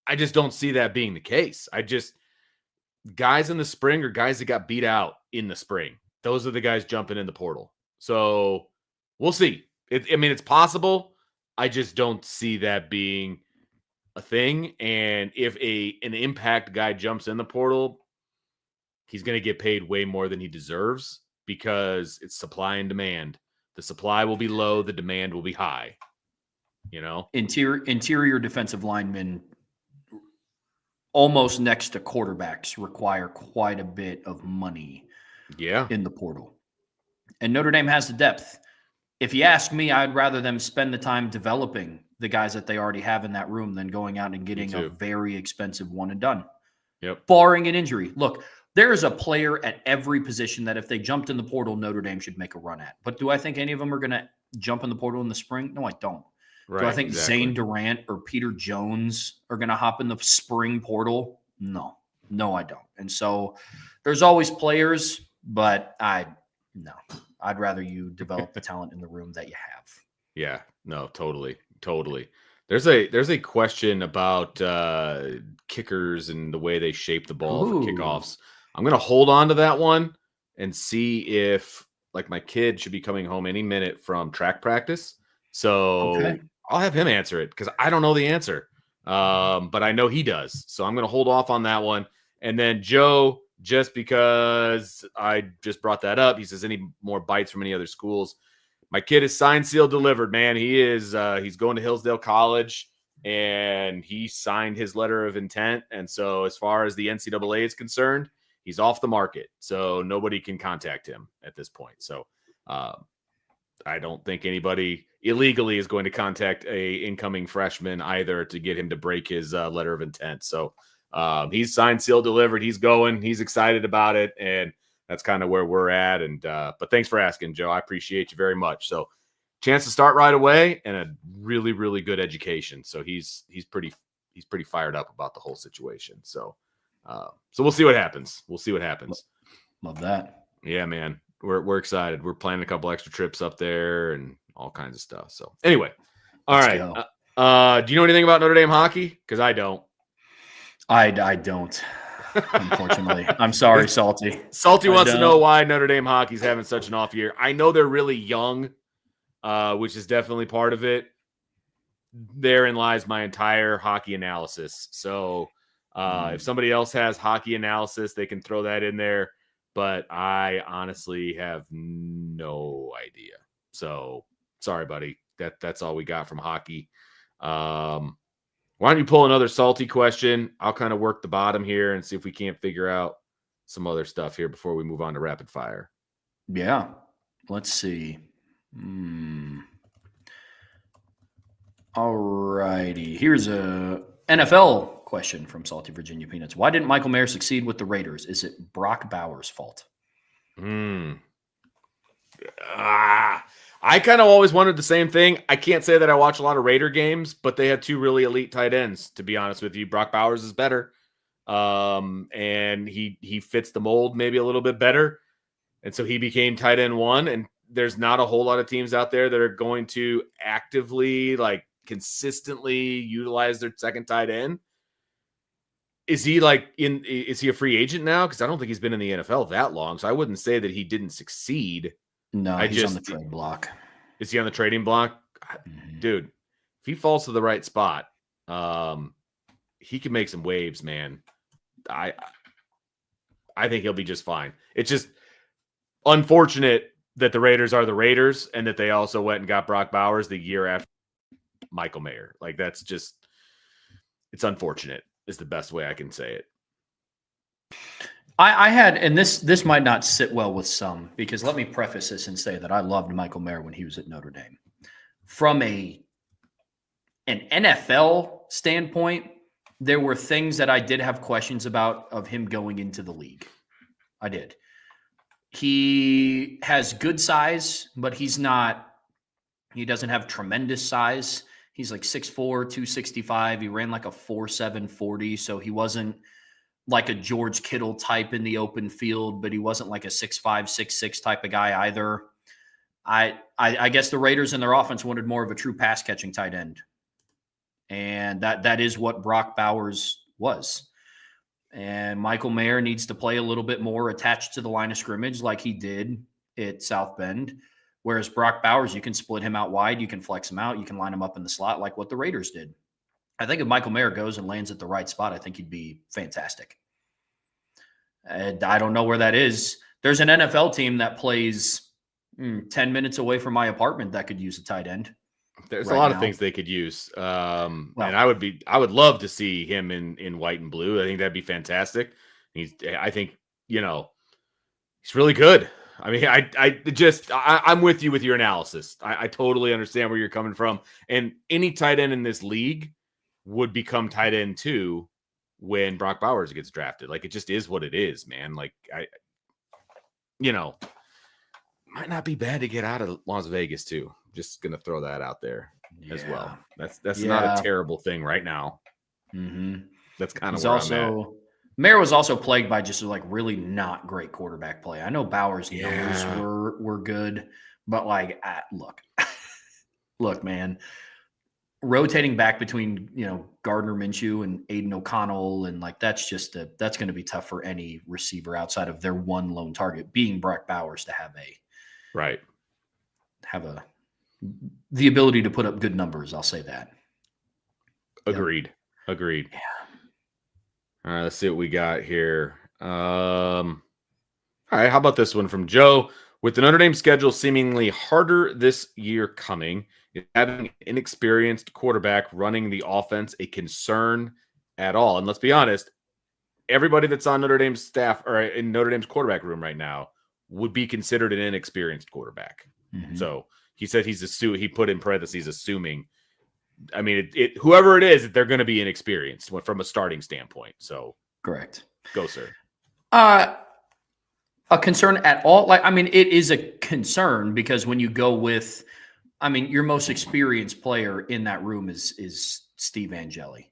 I just don't see that being the case. Guys in the spring are guys that got beat out in the spring. Those are the guys jumping in the portal. So we'll see. It's possible. I just don't see that being a thing. And if an impact guy jumps in the portal, he's going to get paid way more than he deserves because it's supply and demand. The supply will be low. The demand will be high. Interior defensive linemen, almost next to quarterbacks, require quite a bit of money in the portal. And Notre Dame has the depth. If you ask me, I'd rather them spend the time developing the guys that they already have in that room than going out and getting a very expensive one and done. Yep. Barring an injury. Look, there is a player at every position that if they jumped in the portal, Notre Dame should make a run at. But do I think any of them are going to jump in the portal in the spring? No, I don't. Right, do I think Zane Durant or Peter Jones are going to hop in the spring portal? No, I don't. And so there's always players, but no. I'd rather you develop the talent in the room that you have. Yeah, no, totally. There's a question about kickers and the way they shape the ball for kickoffs. I'm going to hold on to that one and see if, like, my kid should be coming home any minute from track practice. So I'll have him answer it because I don't know the answer, but I know he does. So I'm going to hold off on that one. And then Joe, just because I just brought that up, he says, any more bites from any other schools? my kid is signed, sealed, delivered, man. He is he's going to Hillsdale College, and he signed his letter of intent. And so as far as the NCAA is concerned, he's off the market. So nobody can contact him at this point. So I don't think anybody illegally is going to contact a incoming freshman either to get him to break his letter of intent. So he's signed, sealed, delivered. He's going. He's excited about it. And that's kind of where we're at. And but thanks for asking, Joe. I appreciate you very much. So chance to start right away and a really, really good education. So he's pretty fired up about the whole situation. So so we'll see what happens. We'll see what happens. Love that. Yeah, man. We're excited. We're planning a couple extra trips up there and all kinds of stuff. So anyway, all right. Do you know anything about Notre Dame hockey? Because I don't. I don't. Unfortunately, I'm sorry, Salty. Salty wants to know why Notre Dame hockey's having such an off year. I know they're really young, which is definitely part of it. Therein lies my entire hockey analysis. So if somebody else has hockey analysis, they can throw that in there. But I honestly have no idea. So sorry, buddy. That's all we got from hockey. Why don't you pull another Salty question? I'll kind of work the bottom here and see if we can't figure out some other stuff here before we move on to rapid fire. Yeah. Let's see. All righty. Here's a NFL question from Salty Virginia Peanuts. Why didn't Michael Mayer succeed with the Raiders? Is it Brock Bowers' fault? I kind of always wondered the same thing. I can't say that I watch a lot of Raider games, but they have two really elite tight ends, to be honest with you. Brock Bowers is better. And he fits the mold maybe a little bit better. And so he became tight end one. And there's not a whole lot of teams out there that are going to actively, like, consistently utilize their second tight end. Is he is he a free agent now? Because I don't think he's been in the NFL that long. So I wouldn't say that he didn't succeed. No, he's on the trade block. Is he on the trading block? Dude, if he falls to the right spot, he can make some waves, man. I think he'll be just fine. It's just unfortunate that the Raiders are the Raiders and that they also went and got Brock Bowers the year after Michael Mayer. Like, that's just, it's unfortunate is the best way I can say it. I had, and this might not sit well with some, because let me preface this and say that I loved Michael Mayer when he was at Notre Dame. From an NFL standpoint, there were things that I did have questions about of him going into the league. I did. He has good size, but he doesn't have tremendous size. He's like 6'4", 265. He ran like a 4.7 40, so he wasn't like a George Kittle type in the open field, but he wasn't like a 6'5", 6'6" type of guy either. I guess the Raiders and their offense wanted more of a true pass catching tight end. And that is what Brock Bowers was. And Michael Mayer needs to play a little bit more attached to the line of scrimmage like he did at South Bend. Whereas Brock Bowers, you can split him out wide, you can flex him out, you can line him up in the slot like what the Raiders did. I think if Michael Mayer goes and lands at the right spot, I think he'd be fantastic. And I don't know where that is. There's an NFL team that plays 10 minutes away from my apartment that could use a tight end. There's a lot of things they could use. And I would love to see him in white and blue. I think that'd be fantastic. I think, he's really good. I mean, I'm with you with your analysis. I totally understand where you're coming from. And any tight end in this league would become tight end too when Brock Bowers gets drafted. Like, it just is what it is, man. Like, might not be bad to get out of Las Vegas too. Just going to throw that out there as well. That's not a terrible thing right now. Mm-hmm. That's kind of where I'm at. Mayer was also plagued by just like really not great quarterback play. I know Bowers' numbers were good, but look, man, rotating back between, Gardner Minshew and Aiden O'Connell. And like, that's going to be tough for any receiver outside of their one lone target being Brock Bowers to have the ability to put up good numbers. I'll say that. Agreed. Yeah. All right, let's see what we got here. All right, how about this one from Joe? With the Notre Dame schedule seemingly harder this year coming, is having an inexperienced quarterback running the offense a concern at all? And let's be honest, everybody that's on Notre Dame's staff or in Notre Dame's quarterback room right now would be considered an inexperienced quarterback. Mm-hmm. So he said he put in parentheses assuming. I mean, whoever it is, they're going to be inexperienced from a starting standpoint. So correct. Go, sir. A concern at all? Like, I mean, it is a concern because when you go with, I mean, your most experienced player in that room is Steve Angeli.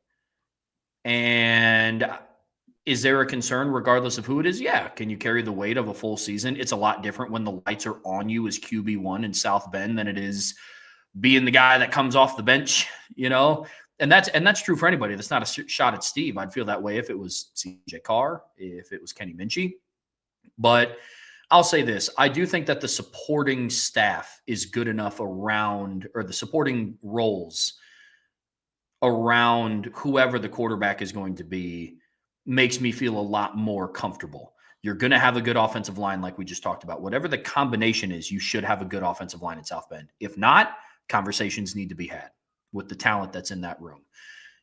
And is there a concern regardless of who it is? Yeah. Can you carry the weight of a full season? It's a lot different when the lights are on you as QB1 in South Bend than it is being the guy that comes off the bench, you know? And that's true for anybody. That's not a shot at Steve. I'd feel that way if it was CJ Carr, if it was Kenny Minchie. But I'll say this. I do think that the supporting staff is good enough around, or the supporting roles around whoever the quarterback is going to be makes me feel a lot more comfortable. You're going to have a good offensive line like we just talked about. Whatever the combination is, you should have a good offensive line in South Bend. If not, conversations need to be had with the talent that's in that room.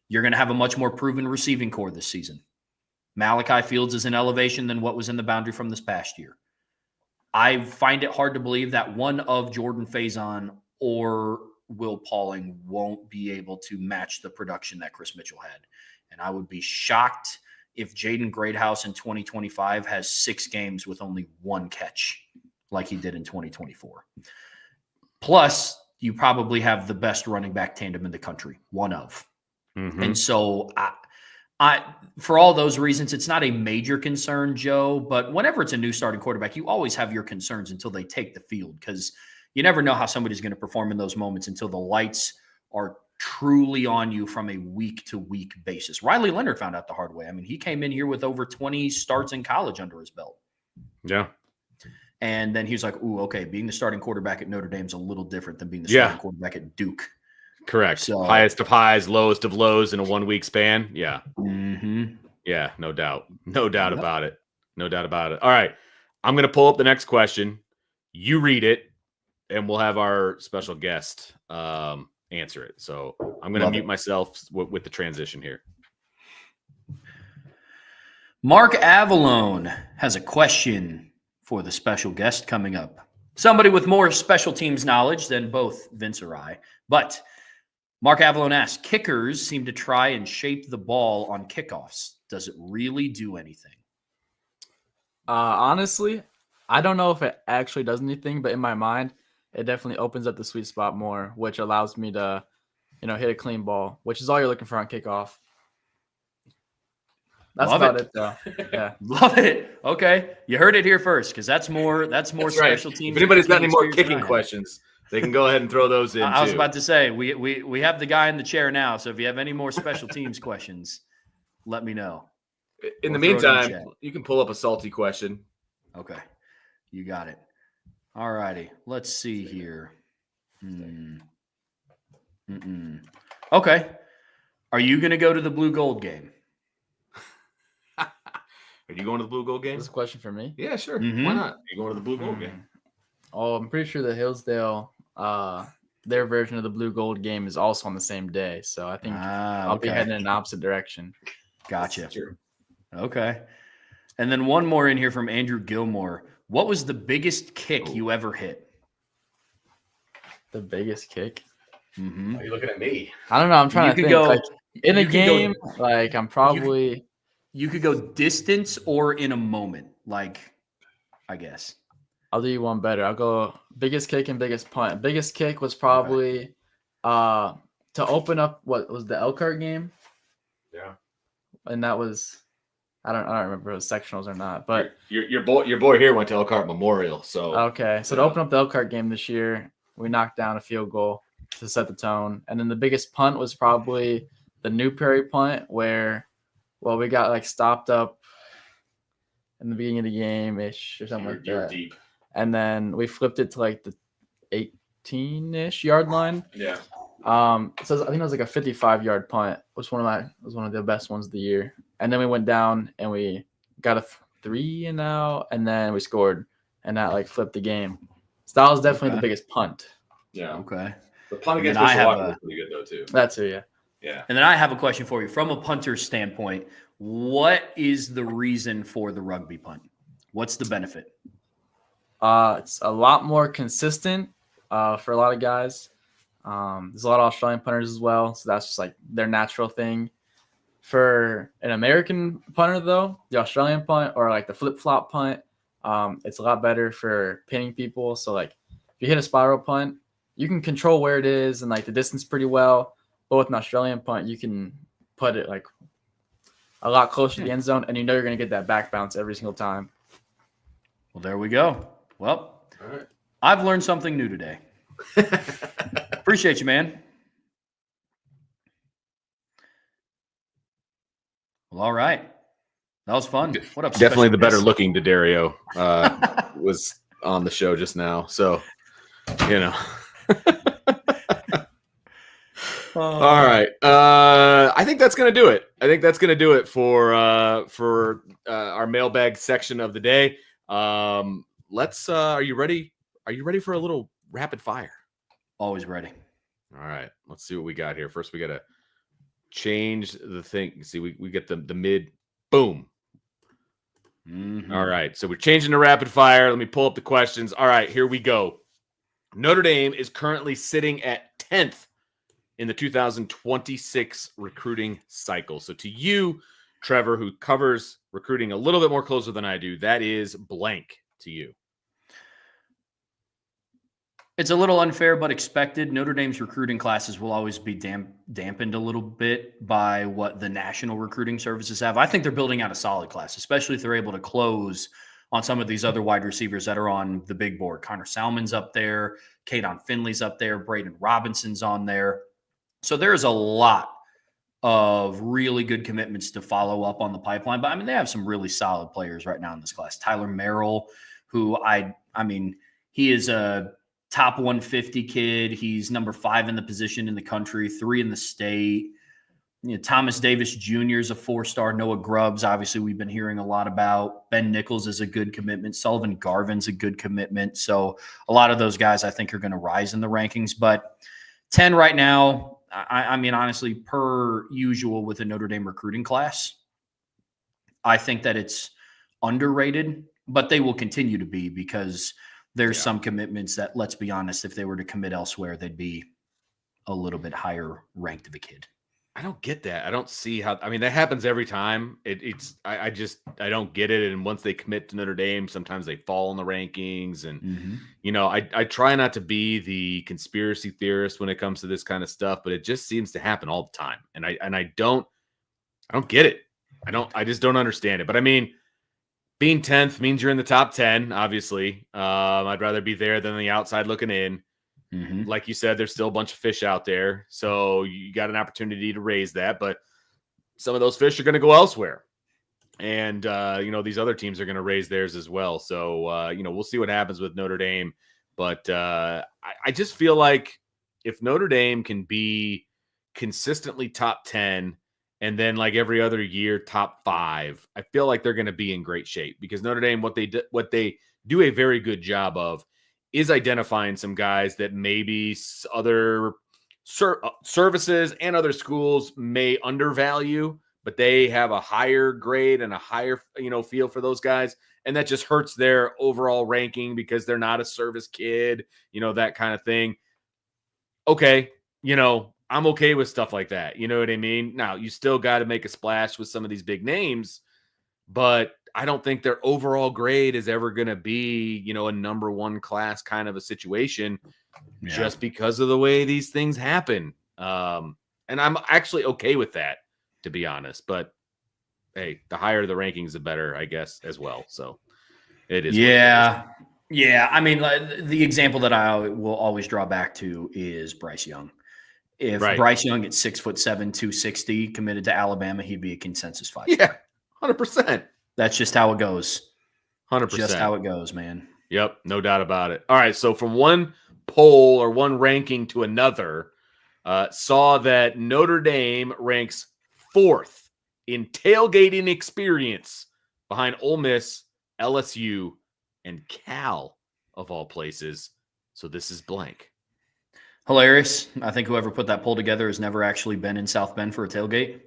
You're going to have a much more proven receiving core this season. Malachi Fields is an elevation than what was in the boundary from this past year. I find it hard to believe that one of Jordan Faison or Will Pauling won't be able to match the production that Chris Mitchell had. And I would be shocked if Jaden Greathouse in 2025 has 6 games with only 1 catch like he did in 2024. Plus, you probably have the best running back tandem in the country, one of. Mm-hmm. And so I, for all those reasons, it's not a major concern, Joe, but whenever it's a new starting quarterback, you always have your concerns until they take the field because you never know how somebody's going to perform in those moments until the lights are truly on you from a week-to-week basis. Riley Leonard found out the hard way. I mean, he came in here with over 20 starts in college under his belt. Yeah. And then he was like, ooh, okay, being the starting quarterback at Notre Dame is a little different than being the starting quarterback at Duke. Correct. So, highest of highs, lowest of lows in a 1-week span. Yeah. Mm-hmm. Yeah, no doubt. No doubt about it. No doubt about it. All right. I'm going to pull up the next question. You read it, and we'll have our special guest answer it. So I'm going to mute myself with the transition here. Mark Avalone has a question for the special guest coming up. Somebody with more special teams knowledge than both Vince or I. But Mark Avalone asks, kickers seem to try and shape the ball on kickoffs. Does it really do anything? Honestly, I don't know if it actually does anything, but in my mind, it definitely opens up the sweet spot more, which allows me to, hit a clean ball, which is all you're looking for on kickoff. That's Love about it. Though. Yeah. Love it. Okay. You heard it here first because that's more special teams. If anybody's got any more kicking questions, they can go ahead and throw those in. I was about to say, we have the guy in the chair now. So if you have any more special teams questions, let me know. In the meantime, you can pull up a salty question. Okay. You got it. All righty. Let's see here. Okay. Are you going to go to the Blue Gold game? Are you going to the Blue Gold game? This is a question for me. Yeah, sure. Mm-hmm. Why not? Are you going to the Blue Gold game? Oh, I'm pretty sure the Hillsdale, their version of the Blue Gold game is also on the same day. So I think I'll be heading in the opposite direction. Gotcha. Sure. Okay. And then one more in here from Andrew Gilmore. What was the biggest kick you ever hit? The biggest kick? Mm-hmm. Are you looking at me? I don't know. I'm trying to think. Like, in a game, I'm probably... You could go distance or in a moment, I guess. I'll do you one better. I'll go biggest kick and biggest punt. Biggest kick was probably to open up what was the Elkhart game. Yeah. And that was I don't remember if it was sectionals or not, but your boy here went to Elkhart Memorial. So okay. So to open up the Elkhart game this year, we knocked down a field goal to set the tone. And then the biggest punt was probably the New Prairie punt where we got stopped up in the beginning of the game-ish or something like that. Deep. And then we flipped it to the 18-ish yard line. Yeah. So I think it was a 55-yard punt. Was one of the best ones of the year. And then we went down and we got a 3 and out, and then we scored and that like flipped the game. So that was definitely the biggest punt. Yeah. Okay. The punt against Mishawaka was pretty good though too. That too, yeah. Yeah. And then I have a question for you from a punter's standpoint. What is the reason for the rugby punt? What's the benefit? It's a lot more consistent for a lot of guys. There's a lot of Australian punters as well, so that's just like their natural thing. For an American punter, though, the Australian punt or like the flip-flop punt, it's a lot better for pinning people. So like if you hit a spiral punt, you can control where it is and like the distance pretty well. But with an Australian punt, you can put it like a lot closer to the end zone, and you know you're going to get that back bounce every single time. Well, there we go. Well, all right. I've learned something new today. Appreciate you, man. Well, all right. That was fun. What up? Definitely the better looking DeDario was on the show just now. So, you know. All right. I think that's going to do it. I think that's going to do it for our mailbag section of the day. Let's are you ready? Are you ready for a little rapid fire? Always ready. All right. Let's see what we got here. First, we got to change the thing. See, we get the mid boom. Mm-hmm. All right. So we're changing to rapid fire. Let me pull up the questions. All right, here we go. Notre Dame is currently sitting at 10th in the 2026 recruiting cycle. So to you, Trevor, who covers recruiting a little bit more closer than I do, that is blank to you. It's a little unfair, but expected. Notre Dame's recruiting classes will always be dampened a little bit by what the national recruiting services have. I think they're building out a solid class, especially if they're able to close on some of these other wide receivers that are on the big board. Connor Salmon's up there. Kadon Finley's up there. Braden Robinson's on there. So there's a lot of really good commitments to follow up on the pipeline. But, I mean, they have some really solid players right now in this class. Tyler Merrill, who he is a top 150 kid. He's number 5 in the position in the country, 3 in the state. You know, Thomas Davis Jr. is a 4-star. Noah Grubbs, obviously, we've been hearing a lot about. Ben Nichols is a good commitment. Sullivan Garvin's a good commitment. So a lot of those guys, I think, are going to rise in the rankings. But 10 right now, I mean, honestly, per usual with a Notre Dame recruiting class, I think that it's underrated, but they will continue to be because there's some commitments that, let's be honest, if they were to commit elsewhere, they'd be a little bit higher ranked of a kid. I don't get that. I don't see how. I mean, that happens every time. I don't get it. And once they commit to Notre Dame, sometimes they fall in the rankings. And you know, I try not to be the conspiracy theorist when it comes to this kind of stuff, but it just seems to happen all the time. And I don't get it. I just don't understand it. But I mean, being 10th means you're in the top 10. Obviously, I'd rather be there than the outside looking in. Like you said, there's still a bunch of fish out there. So you got an opportunity to raise that, but some of those fish are going to go elsewhere. And, you know, these other teams are going to raise theirs as well. So, you know, we'll see what happens with Notre Dame. But I just feel like if Notre Dame can be consistently top 10 and then like every other year, top 5, I feel like they're going to be in great shape because Notre Dame, what they do a very good job of is identifying some guys that maybe other services and other schools may undervalue, but they have a higher grade and a higher, you know, feel for those guys. And that just hurts their overall ranking because they're not a service kid, you know, that kind of thing. Okay. You know, I'm okay with stuff like that. You know what I mean? Now you still got to make a splash with some of these big names, but I don't think their overall grade is ever going to be, you know, a number 1 class kind of a situation just because of the way these things happen. And I'm actually okay with that, to be honest. But, hey, the higher the rankings, the better, I guess, as well. So it is. Yeah. Yeah. I mean, the example that I will always draw back to is Bryce Young. If Bryce Young at 6'7", 260 committed to Alabama, he'd be a consensus 5. Yeah, 100%. That's just how it goes. 100%. Just how it goes, man. Yep, no doubt about it. All right, so from one poll or one ranking to another, saw that Notre Dame ranks 4th in tailgating experience behind Ole Miss, LSU, and Cal of all places. So this is blank. Hilarious. I think whoever put that poll together has never actually been in South Bend for a tailgate.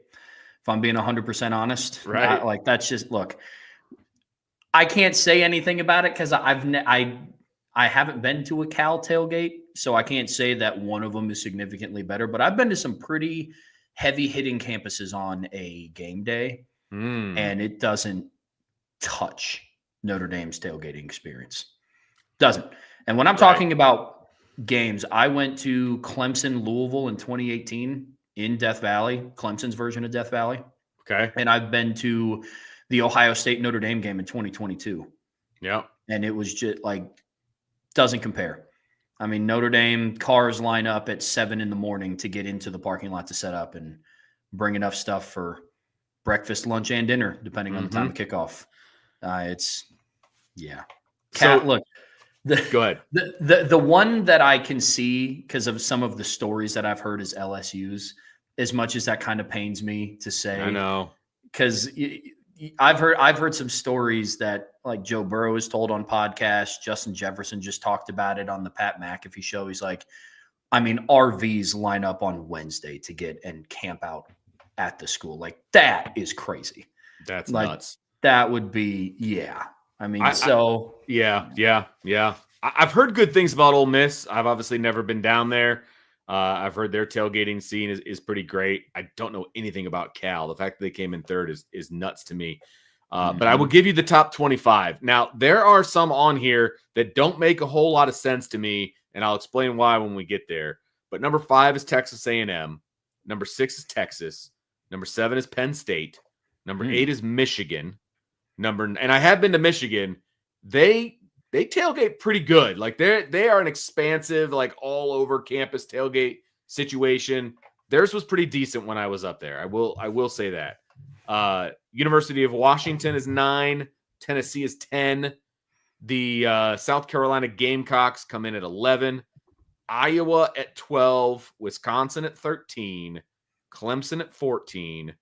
If I'm being 100% honest, right? That's just, look, I can't say anything about it because I haven't been to a Cal tailgate, so I can't say that one of them is significantly better. But I've been to some pretty heavy hitting campuses on a game day, and it doesn't touch Notre Dame's tailgating experience. Doesn't. And when I'm talking about games, I went to Clemson, Louisville in 2018 in Death Valley, Clemson's version of Death Valley. Okay. And I've been to the Ohio State Notre Dame game in 2022. Yeah. And it was just doesn't compare. I mean, Notre Dame cars line up at 7 a.m. to get into the parking lot to set up and bring enough stuff for breakfast, lunch, and dinner, depending on the time of kickoff. Look, go ahead. The one that I can see because of some of the stories that I've heard is LSU's. As much as that kind of pains me to say, I know, because I've heard some stories that like Joe Burrow has told on podcasts. Justin Jefferson just talked about it on the Pat McAfee show. He's like, I mean, RVs line up on Wednesday to get and camp out at the school. Like, that is crazy. That's nuts. That would be, yeah. I mean, yeah. I've heard good things about Ole Miss. I've obviously never been down there. I've heard their tailgating scene is pretty great. I don't know anything about Cal. The fact that they came in third is nuts to me. But I will give you the top 25. Now, there are some on here that don't make a whole lot of sense to me, and I'll explain why when we get there. But number 5 is Texas A&M. Number 6 is Texas. Number 7 is Penn State. Number 8 is Michigan. And I have been to Michigan. They tailgate pretty good. Like they are an expansive, like all over campus tailgate situation. Theirs was pretty decent when I was up there. I will say that. University of Washington is 9. Tennessee is 10. The South Carolina Gamecocks come in at 11. Iowa at 12. Wisconsin at 13. Clemson at 14.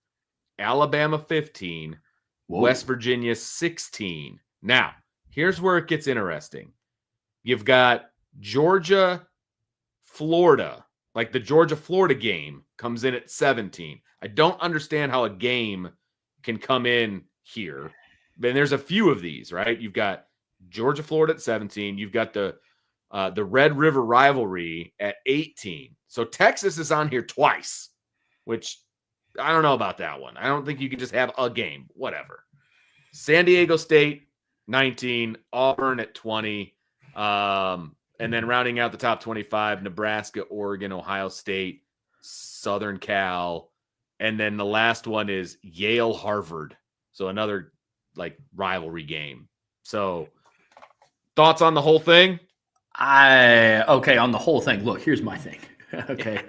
Alabama 15. Whoa. West Virginia 16. Now, here's where it gets interesting. You've got Georgia, Florida. Like the Georgia-Florida game comes in at 17. I don't understand how a game can come in here. And there's a few of these, right? You've got Georgia-Florida at 17. You've got the Red River rivalry at 18. So Texas is on here twice, which I don't know about that one. I don't think you can just have a game. Whatever. San Diego State, 19. Auburn at 20. And then rounding out the top 25, Nebraska, Oregon, Ohio State, Southern Cal. And then the last one is Yale, Harvard. So another like rivalry game. So thoughts on the whole thing? On the whole thing. Look, here's my thing. Okay.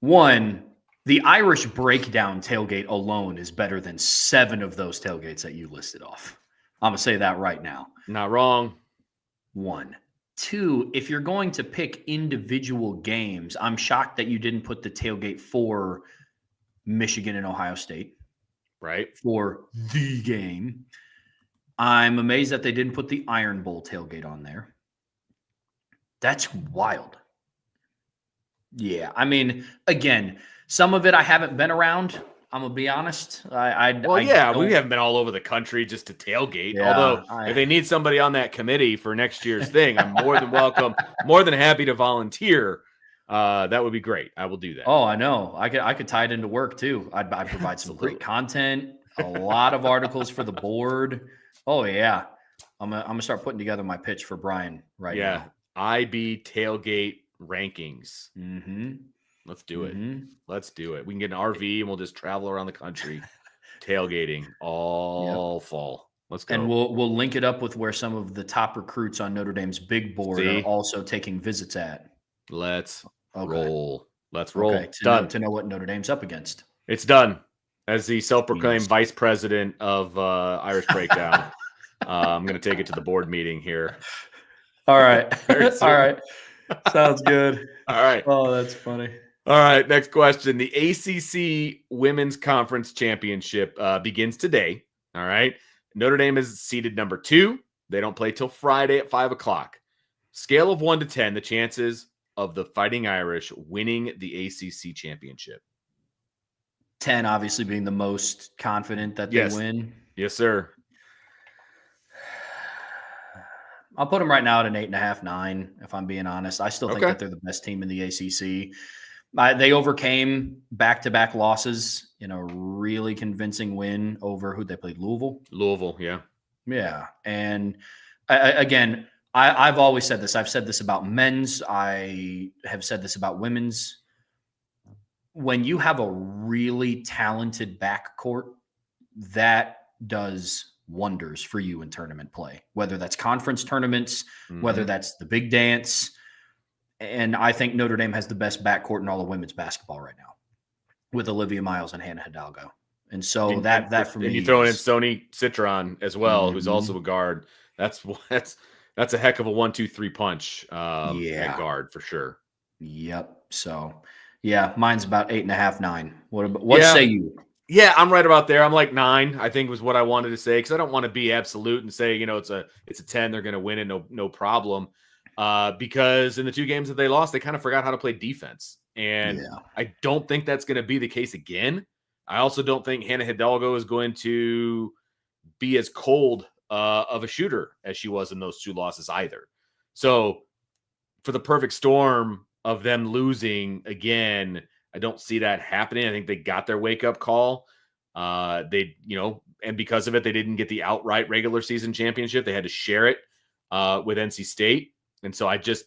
One, the Irish Breakdown tailgate alone is better than 7 of those tailgates that you listed off. I'm going to say that right now. Not wrong. 1. 2, if you're going to pick individual games, I'm shocked that you didn't put the tailgate for Michigan and Ohio State. Right. For the game. I'm amazed that they didn't put the Iron Bowl tailgate on there. That's wild. Yeah. I mean, again, some of it I haven't been around. I'm going to be honest. We haven't been all over the country just to tailgate. Yeah, although if they need somebody on that committee for next year's thing, I'm more than welcome, more than happy to volunteer. That would be great. I will do that. Oh, I know. I could tie it into work too. I'd provide some great content, a lot of articles for the board. Oh yeah. I'm gonna start putting together my pitch for Brian now. Yeah. IB tailgate rankings. Mm-hmm. Let's do it. Let's do it. We can get an RV and we'll just travel around the country tailgating all fall. Let's go. And we'll link it up with where some of the top recruits on Notre Dame's big board are also taking visits at. Let's roll. Let's roll. Okay. To know what Notre Dame's up against. It's done. As the self-proclaimed vice president of Irish Breakdown, I'm going to take it to the board meeting here. All right. All right. Sounds good. All right. Oh, that's funny. All right. Next question. The ACC Women's Conference Championship begins today. All right. Notre Dame is seeded number 2. They don't play till Friday at 5 o'clock. Scale of 1 to 10, the chances of the Fighting Irish winning the ACC championship. 10 obviously being the most confident that they win. Yes, sir. I'll put them right now at an 8.5, 9, if I'm being honest. I still think that they're the best team in the ACC. They overcame back-to-back losses in a really convincing win over who they played, Louisville. Yeah. Yeah. And again, I've always said this. I've said this about men's. I have said this about women's. When you have a really talented backcourt, that does wonders for you in tournament play, whether that's conference tournaments, whether that's the big dance. And I think Notre Dame has the best backcourt in all of women's basketball right now with Olivia Miles and Hannah Hidalgo. And so that for me, you throw in Sony Citron as well, who's also a guard. That's a heck of a 1-2-3 punch at guard for sure. Yep. So yeah, mine's about 8.5, 9. What say you? Yeah, I'm right about there. I'm like 9, I think was what I wanted to say, because I don't want to be absolute and say, it's a 10, they're going to win it, no problem. Because in the 2 games that they lost, they kind of forgot how to play defense. And I don't think that's going to be the case again. I also don't think Hannah Hidalgo is going to be as cold of a shooter as she was in those 2 losses either. So for the perfect storm of them losing again, I don't see that happening. I think they got their wake-up call. And because of it, they didn't get the outright regular season championship. They had to share it with NC State. And so I just,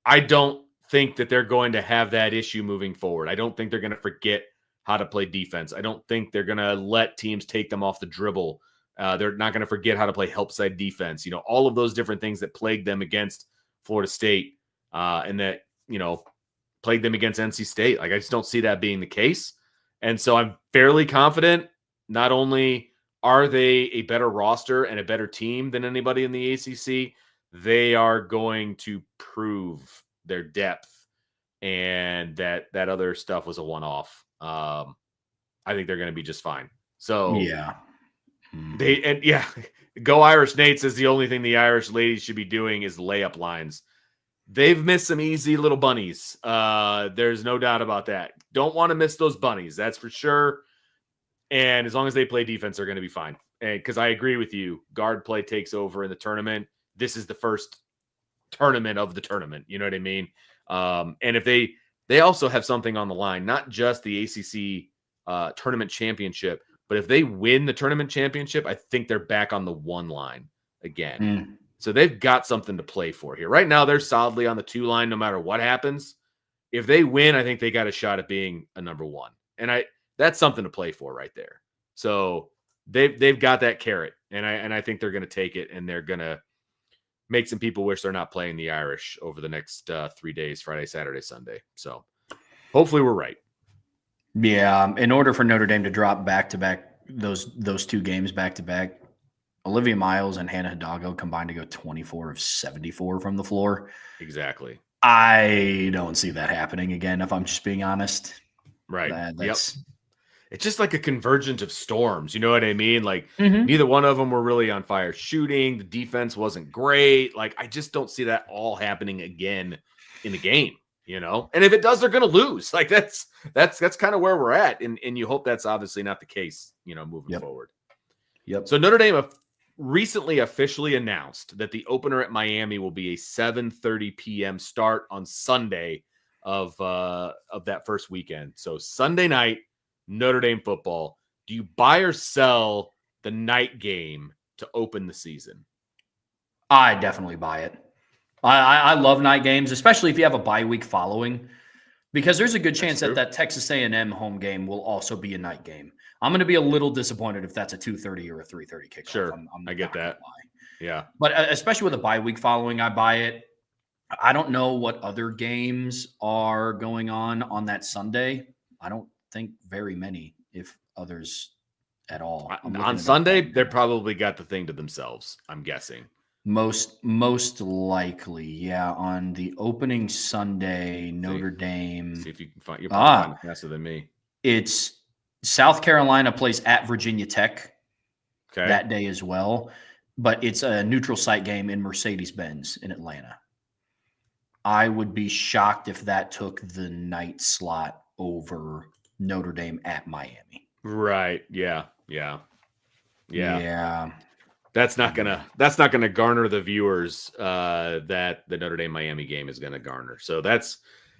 I don't think that they're going to have that issue moving forward. I don't think they're going to forget how to play defense. I don't think they're going to let teams take them off the dribble. They're not going to forget how to play help side defense. All of those different things that plagued them against Florida State and that, plagued them against NC State. Like, I just don't see that being the case. And so I'm fairly confident not only are they a better roster and a better team than anybody in the ACC, they are going to prove their depth, and that other stuff was a one-off. I think they're going to be just fine. So Go Irish Nate says the only thing the Irish ladies should be doing is layup lines. They've missed some easy little bunnies. There's no doubt about that. Don't want to miss those bunnies. That's for sure. And as long as they play defense, they're going to be fine. Because I agree with you. Guard play takes over in the tournament. This is the first tournament of the tournament. You know what I mean? And if they also have something on the line, not just the ACC tournament championship, but if they win the tournament championship, I think they're back on the 1 line again. So they've got something to play for here. Right now, they're solidly on the 2 line no matter what happens. If they win, I think they got a shot at being a number 1. And that's something to play for right there. So they've got that carrot, and I think they're going to take it, and they're going to make some people wish they're not playing the Irish over the next 3 days, Friday, Saturday, Sunday. So hopefully we're right. Yeah. In order for Notre Dame to drop back-to-back, those 2 games back-to-back, Olivia Miles and Hannah Hidalgo combined to go 24 of 74 from the floor. Exactly. I don't see that happening again, if I'm just being honest. Right. It's just like a convergence of storms. You know what I mean? Like neither one of them were really on fire shooting. The defense wasn't great. Like, I just don't see that all happening again in the game, And if it does, they're going to lose. Like, that's kind of where we're at. And you hope that's obviously not the case, moving forward. Yep. So Notre Dame recently officially announced that the opener at Miami will be a 7:30 p.m. start on Sunday of that first weekend. So Sunday night, Notre Dame football. Do you buy or sell the night game to open the season? I definitely buy it. I love night games, especially if you have a bye week following, because there's a good chance that Texas A&M home game will also be a night game. I'm going to be a little disappointed if that's a 2:30 or a 3:30 kickoff. Sure, I get that. Yeah. But especially with a bye week following, I buy it. I don't know what other games are going on that Sunday. I don't think very many, if others at all. On Sunday, they probably got the thing to themselves, I'm guessing. Most likely, yeah. On the opening Sunday, Notre Dame. See if you can find. You're probably find it faster than me. It's South Carolina plays at Virginia Tech that day as well. but it's a neutral site game in Mercedes-Benz in Atlanta. I would be shocked if that took the night slot over Notre Dame at Miami. Right. Yeah. That's not gonna garner the viewers that the Notre Dame Miami game is gonna garner. So that's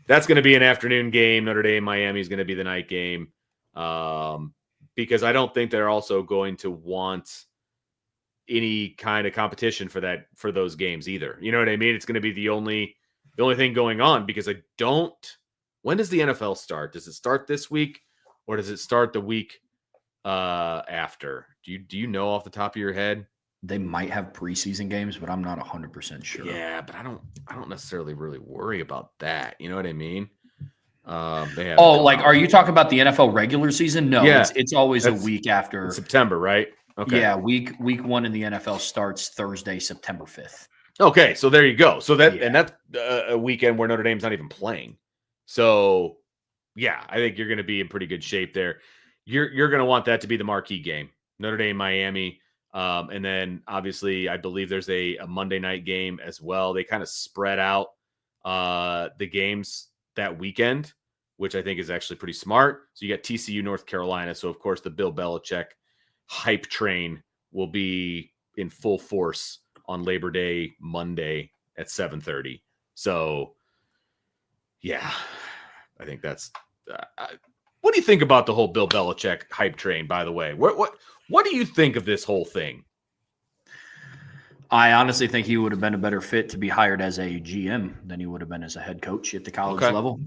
gonna be an afternoon game. Notre Dame Miami is gonna be the night game, because I don't think they're also going to want any kind of competition for those games either. You know what I mean? It's gonna be the only thing going on, because when does the NFL start? Does it start this week, or does it start the week after? Do you know off the top of your head? They might have preseason games, but I'm not 100% sure. Yeah, but I don't necessarily really worry about that. You know what I mean? Are you talking about the NFL regular season? No, yeah, it's always a week after September, right? Okay. Yeah, week 1 in the NFL starts Thursday, September 5th. Okay, so there you go. So and that's a weekend where Notre Dame's not even playing. So yeah, I think you're going to be in pretty good shape there. You're going to want that to be the marquee game, Notre Dame Miami. And then obviously I believe there's a Monday night game as well. They kind of spread out the games that weekend, which I think is actually pretty smart. So you got TCU, North Carolina. So of course the Bill Belichick hype train will be in full force on Labor Day Monday at 7:30. So yeah, I think that's what do you think about the whole Bill Belichick hype train, by the way? What do you think of this whole thing? I honestly think he would have been a better fit to be hired as a GM than he would have been as a head coach at the college level,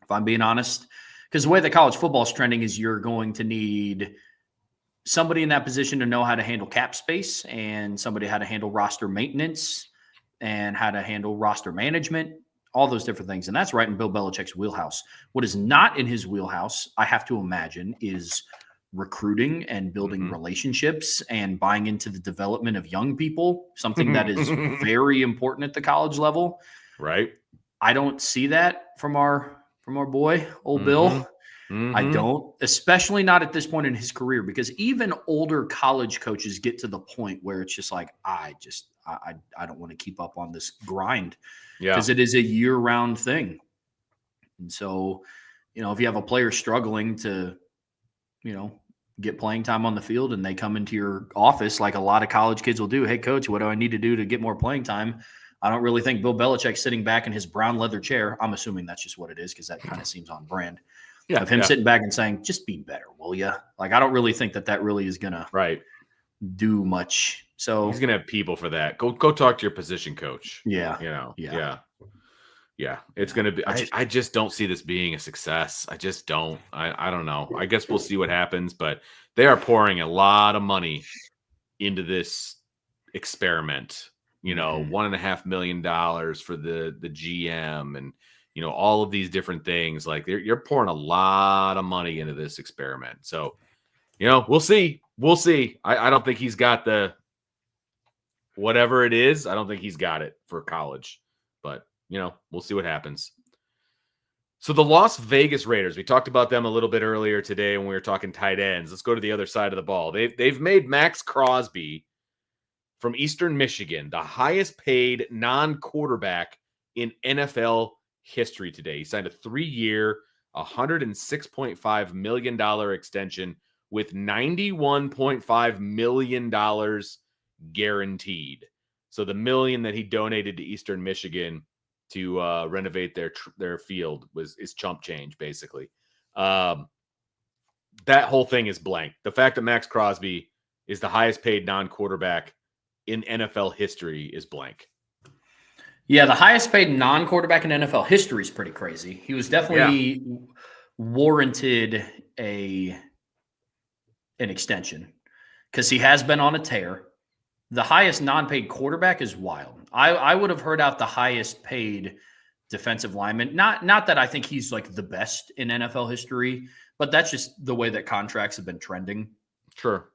if I'm being honest. Because the way that college football is trending is you're going to need somebody in that position to know how to handle cap space, and somebody how to handle roster maintenance and how to handle roster management, all those different things. And that's right in Bill Belichick's wheelhouse. What is not in his wheelhouse, I have to imagine, is recruiting and building relationships and buying into the development of young people, something that is very important at the college level. Right. I don't see that from our boy, old Bill. I don't, especially not at this point in his career, because even older college coaches get to the point where it's just like, I don't want to keep up on this grind, because it is a year-round thing. And so, if you have a player struggling to, get playing time on the field, and they come into your office like a lot of college kids will do, hey, coach, what do I need to do to get more playing time? I don't really think Bill Belichick sitting back in his brown leather chair, I'm assuming that's just what it is, because that kind of seems on brand. Yeah, of him sitting back and saying, just be better, will you? Like, I don't really think that really is going to do much. So he's going to have people for that. Go talk to your position coach. Yeah. It's going to be, I just don't see this being a success. I just don't. I don't know. I guess we'll see what happens, but they are pouring a lot of money into this experiment. $1.5 million for the GM, and all of these different things. Like, you're pouring a lot of money into this experiment. So, we'll see. I don't think he's got the whatever it is. I don't think he's got it for college, but we'll see what happens. So the Las Vegas Raiders, we talked about them a little bit earlier today when we were talking tight ends. Let's go to the other side of the ball. They've made Max Crosby from Eastern Michigan the highest paid non-quarterback in NFL history today. He signed a 3-year, $106.5 million extension with $91.5 million guaranteed. So the million that he donated to Eastern Michigan to renovate their field is chump change, basically. That whole thing is blank. The fact that Max Crosby is the highest paid non-quarterback in NFL history is blank. Yeah, the highest paid non-quarterback in NFL history is pretty crazy. He was definitely warranted an extension, because he has been on a tear. The highest non-paid quarterback is wild. I would have heard out the highest paid defensive lineman. Not that I think he's like the best in NFL history, but that's just the way that contracts have been trending. Sure.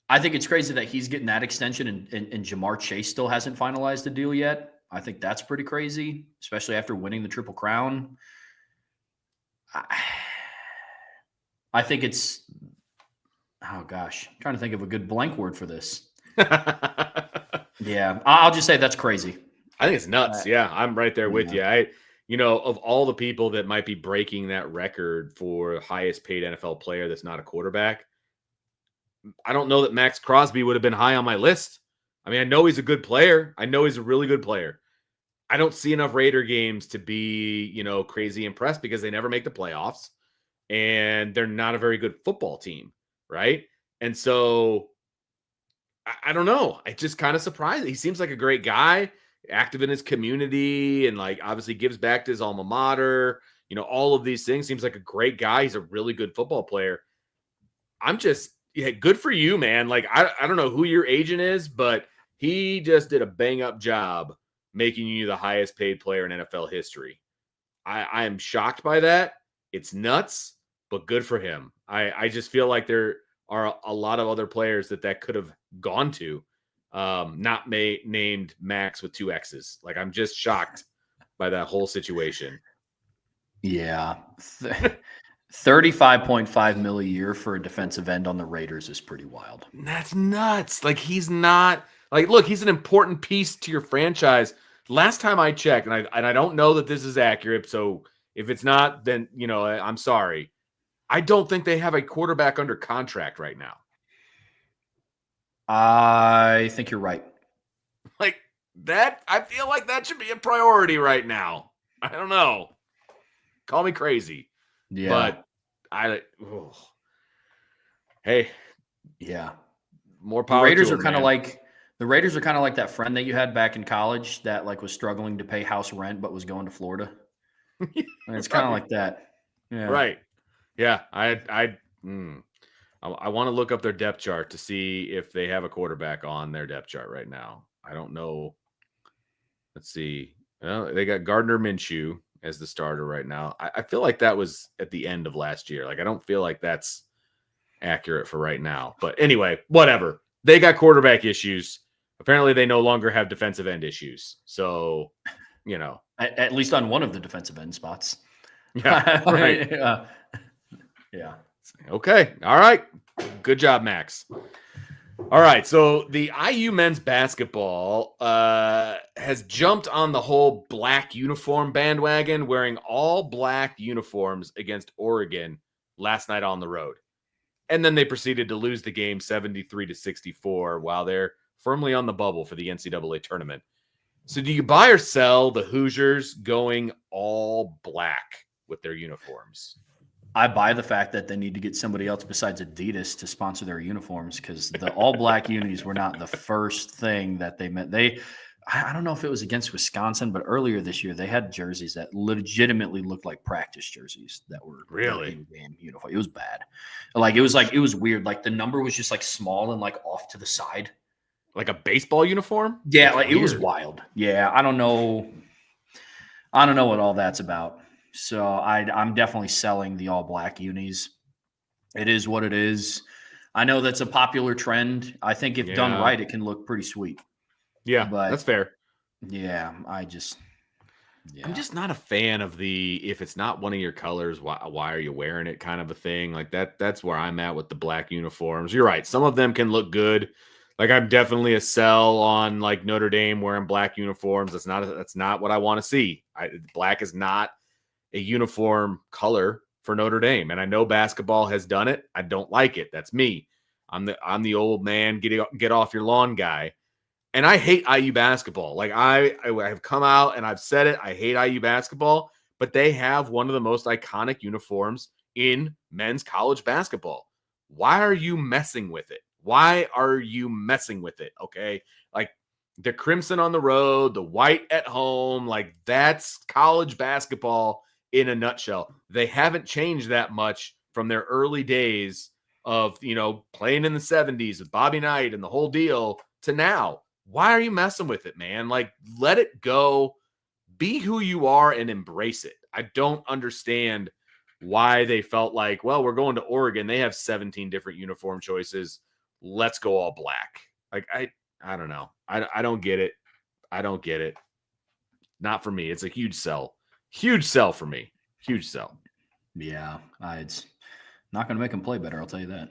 I think it's crazy that he's getting that extension and Jamar Chase still hasn't finalized a deal yet. I think that's pretty crazy, especially after winning the Triple Crown. I think it's Oh gosh, I'm trying to think of a good blank word for this. Yeah, I'll just say that's crazy. I think it's nuts. Yeah, I'm right there with you. Of all the people that might be breaking that record for highest paid NFL player that's not a quarterback, I don't know that Max Crosby would have been high on my list. I mean, I know he's a good player. I know he's a really good player. I don't see enough Raider games to be, crazy impressed because they never make the playoffs and they're not a very good football team, right? And so I don't know. It just kind of surprised. He seems like a great guy, active in his community, and like obviously gives back to his alma mater. All of these things. Seems like a great guy. He's a really good football player. I'm just, good for you, man. Like I don't know who your agent is, but he just did a bang up job making you the highest paid player in NFL history. I am shocked by that. It's nuts, but good for him. I just feel like there are a lot of other players that could have gone to, not named Max with 2 X's. Like, I'm just shocked by that whole situation. Yeah. 35.5 mil a year for a defensive end on the Raiders is pretty wild. That's nuts. Like, he's not like, look, he's an important piece to your franchise. Last time I checked, and I don't know that this is accurate, so if it's not, then, I'm sorry. I don't think they have a quarterback under contract right now. I think you're right. Like that, I feel like that should be a priority right now. I don't know. Call me crazy. Yeah. But hey. Yeah. More power. The Raiders are kind of like that friend that you had back in college that like was struggling to pay house rent but was going to Florida. It's kind of like that. Yeah. Right. Yeah. I want to look up their depth chart to see if they have a quarterback on their depth chart right now. I don't know. Let's see. Well, they got Gardner Minshew as the starter right now. I feel like that was at the end of last year. Like, I don't feel like that's accurate for right now. But anyway, whatever. They got quarterback issues. Apparently, they no longer have defensive end issues. So, At least on one of the defensive end spots. Yeah. Right. Yeah. Okay. All right. Good job, Max. All right. So the IU men's basketball has jumped on the whole black uniform bandwagon, wearing all black uniforms against Oregon last night on the road. And then they proceeded to lose the game 73-64 while they're firmly on the bubble for the NCAA tournament. So do you buy or sell the Hoosiers going all black with their uniforms? I buy the fact that they need to get somebody else besides Adidas to sponsor their uniforms, because the all black unis were not the first thing that they meant. I don't know if it was against Wisconsin, but earlier this year they had jerseys that legitimately looked like practice jerseys that were really in-game uniform. It was bad. It was weird. Like the number was just like small and like off to the side. Like a baseball uniform? Yeah, like it was wild. Yeah, I don't know what all that's about. So I'm definitely selling the all black unis. It is what it is. I know that's a popular trend. I think if done right, it can look pretty sweet. Yeah, but that's fair. Yeah, I'm just not a fan of the, if it's not one of your colors, why are you wearing it kind of a thing. Like that's where I'm at with the black uniforms. You're right. Some of them can look good. Like, I'm definitely a sell on like Notre Dame wearing black uniforms. That's not what I want to see. Black is not a uniform color for Notre Dame. And I know basketball has done it. I don't like it. That's me. I'm the old man, get off your lawn guy. And I hate IU basketball. Like, I have come out and I've said it. I hate IU basketball, but they have one of the most iconic uniforms in men's college basketball. Why are you messing with it? Why are you messing with it? Okay. Like, the crimson on the road, the white at home, like that's college basketball in a nutshell. They haven't changed that much from their early days of, playing in the 70s with Bobby Knight and the whole deal to now. Why are you messing with it, man? Like, let it go. Be who you are and embrace it. I don't understand why they felt like, well, we're going to Oregon. They have 17 different uniform choices. Let's go all black. Like, I don't know. I don't get it. I don't get it. Not for me. It's a huge sell. Huge sell for me. Huge sell. Yeah. It's not going to make them play better. I'll tell you that.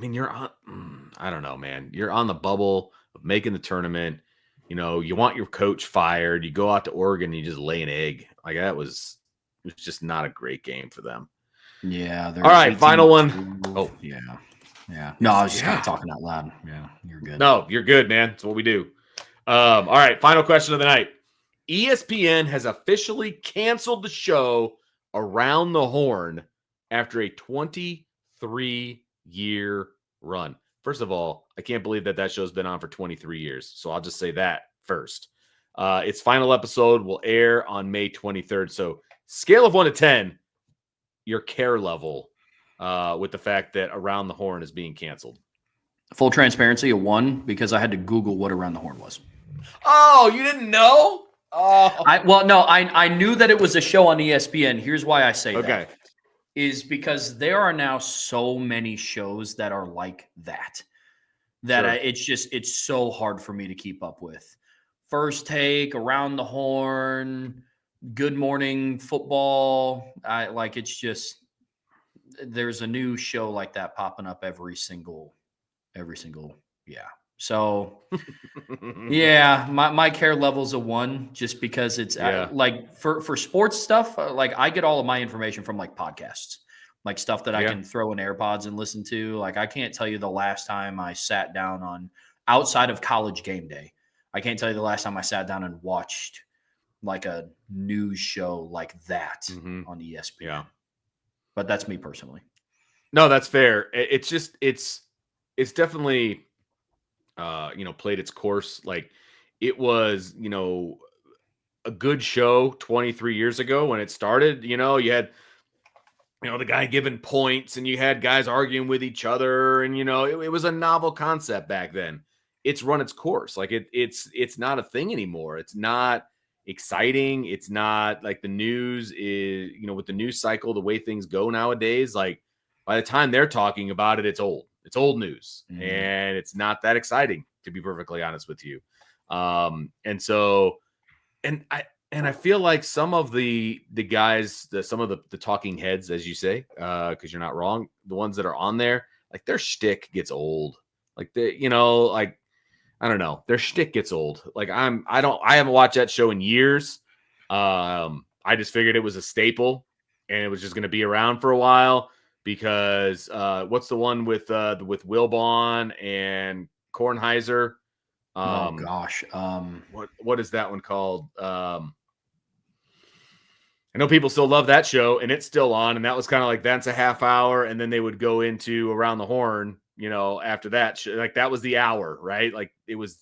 mean, you're on, I don't know, man. You're on the bubble of making the tournament. You know, you want your coach fired. You go out to Oregon and you just lay an egg. Like it was just not a great game for them. Yeah. All right, final one. Oh, yeah. Yeah. No, I was just kind of talking out loud. Yeah, you're good. No, you're good, man. That's what we do. All right, final question of the night. ESPN has officially canceled the show Around the Horn after a 23-year run. First of all, I can't believe that show's been on for 23 years. So I'll just say that first. Its final episode will air on May 23rd. So scale of 1 to 10, your care level with the fact that Around the Horn is being canceled. Full transparency, a 1, because I had to Google what Around the Horn was. Oh, you didn't know? Oh, I knew that it was a show on ESPN. Here's why I say that. Is because there are now so many shows that are like that Sure. It's so hard for me to keep up with. First Take, Around the Horn, Good Morning Football. There's a new show like that popping up every single. Yeah. So yeah, my care level's a 1 just because it's like for sports stuff. Like I get all of my information from like podcasts, like stuff that I can throw in AirPods and listen to. Like I can't tell you the last time I sat down on outside of College Game Day. I can't tell you the last time I sat down and watched like a news show like that on ESPN. Yeah. But that's me personally. No, that's fair. It's just it's definitely played its course. Like it was, a good show 23 years ago when it started. You had, the guy giving points and you had guys arguing with each other. And, it was a novel concept back then. It's run its course. Like it's not a thing anymore. It's not exciting. It's not like the news is, with the news cycle, the way things go nowadays, like by the time they're talking about it, it's old. It's old news and it's not that exciting, to be perfectly honest with you. I feel like some of the guys, some of the talking heads, as you say, because you're not wrong, the ones that are on there, like their shtick gets old. Like I don't know, their shtick gets old. Like I haven't watched that show in years. I just figured it was a staple and it was just going to be around for a while. Because what's the one with Wilbon and Kornheiser? What is that one called? I know people still love that show, and it's still on. And that was kind of like that's a half hour, and then they would go into Around the Horn. After that, like that was the hour, right? Like it was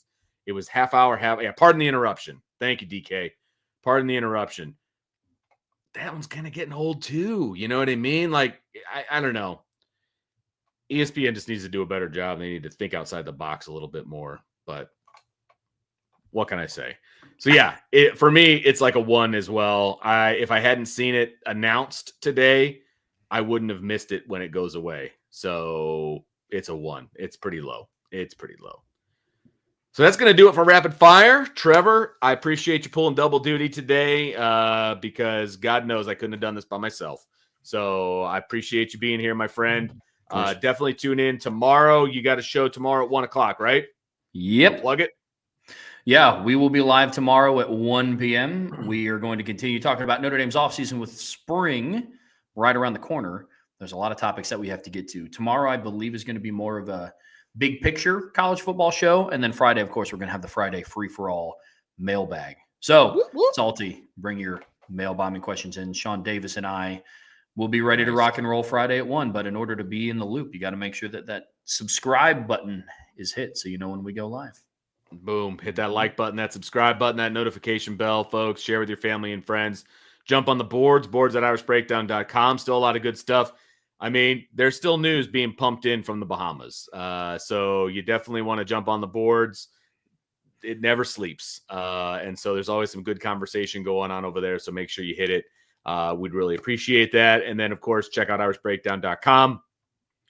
half hour, Yeah, pardon the interruption. Thank you, DK. Pardon the interruption. That one's kind of getting old too. You know what I mean? Like, I don't know. ESPN just needs to do a better job. They need to think outside the box a little bit more. But what can I say? So yeah, for me, it's like a 1 as well. If I hadn't seen it announced today, I wouldn't have missed it when it goes away. So it's a 1. It's pretty low. So that's going to do it for Rapid Fire. Trevor, I appreciate you pulling double duty today because God knows I couldn't have done this by myself. So I appreciate you being here, my friend. Definitely tune in tomorrow. You got a show tomorrow at 1:00, right? Yep. Plug it. Yeah, we will be live tomorrow at 1 p.m. We are going to continue talking about Notre Dame's offseason with spring right around the corner. There's a lot of topics that we have to get to. Tomorrow, I believe, is going to be more of a big picture college football show. And then Friday, of course, we're going to have the Friday free-for-all mailbag. So, Salty, bring your mail bombing questions in. Sean Davis and I will be ready to rock and roll Friday at 1. But in order to be in the loop, you got to make sure that subscribe button is hit so you know when we go live. Boom. Hit that like button, that subscribe button, that notification bell, folks. Share with your family and friends. Jump on the boards at irishbreakdown.com. Still a lot of good stuff. I mean, there's still news being pumped in from the Bahamas. So you definitely want to jump on the boards. It never sleeps. And so there's always some good conversation going on over there. So make sure you hit it. We'd really appreciate that. And then, of course, check out irishbreakdown.com.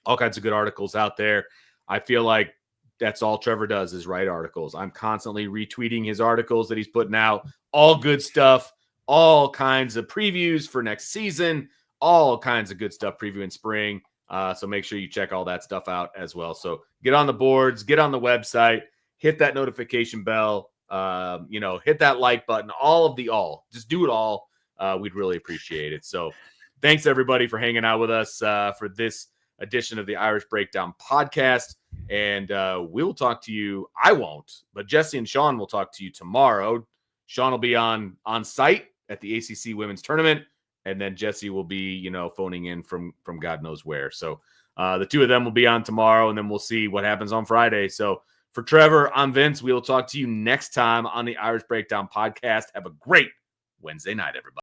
All kinds of good articles out there. I feel like that's all Trevor does is write articles. I'm constantly retweeting his articles that he's putting out. All good stuff. All kinds of previews for next season. All kinds of good stuff previewing spring. So make sure you check all that stuff out as well. So get on the boards, get on the website, hit that notification bell, hit that like button, just do it all. We'd really appreciate it. So thanks everybody for hanging out with us for this edition of the Irish Breakdown podcast. And we'll talk to you. I won't, but Jesse and Sean will talk to you tomorrow. Sean will be on site at the ACC women's tournament. And then Jesse will be, phoning in from God knows where. So the two of them will be on tomorrow, and then we'll see what happens on Friday. So for Trevor, I'm Vince. We will talk to you next time on the Irish Breakdown podcast. Have a great Wednesday night, everybody.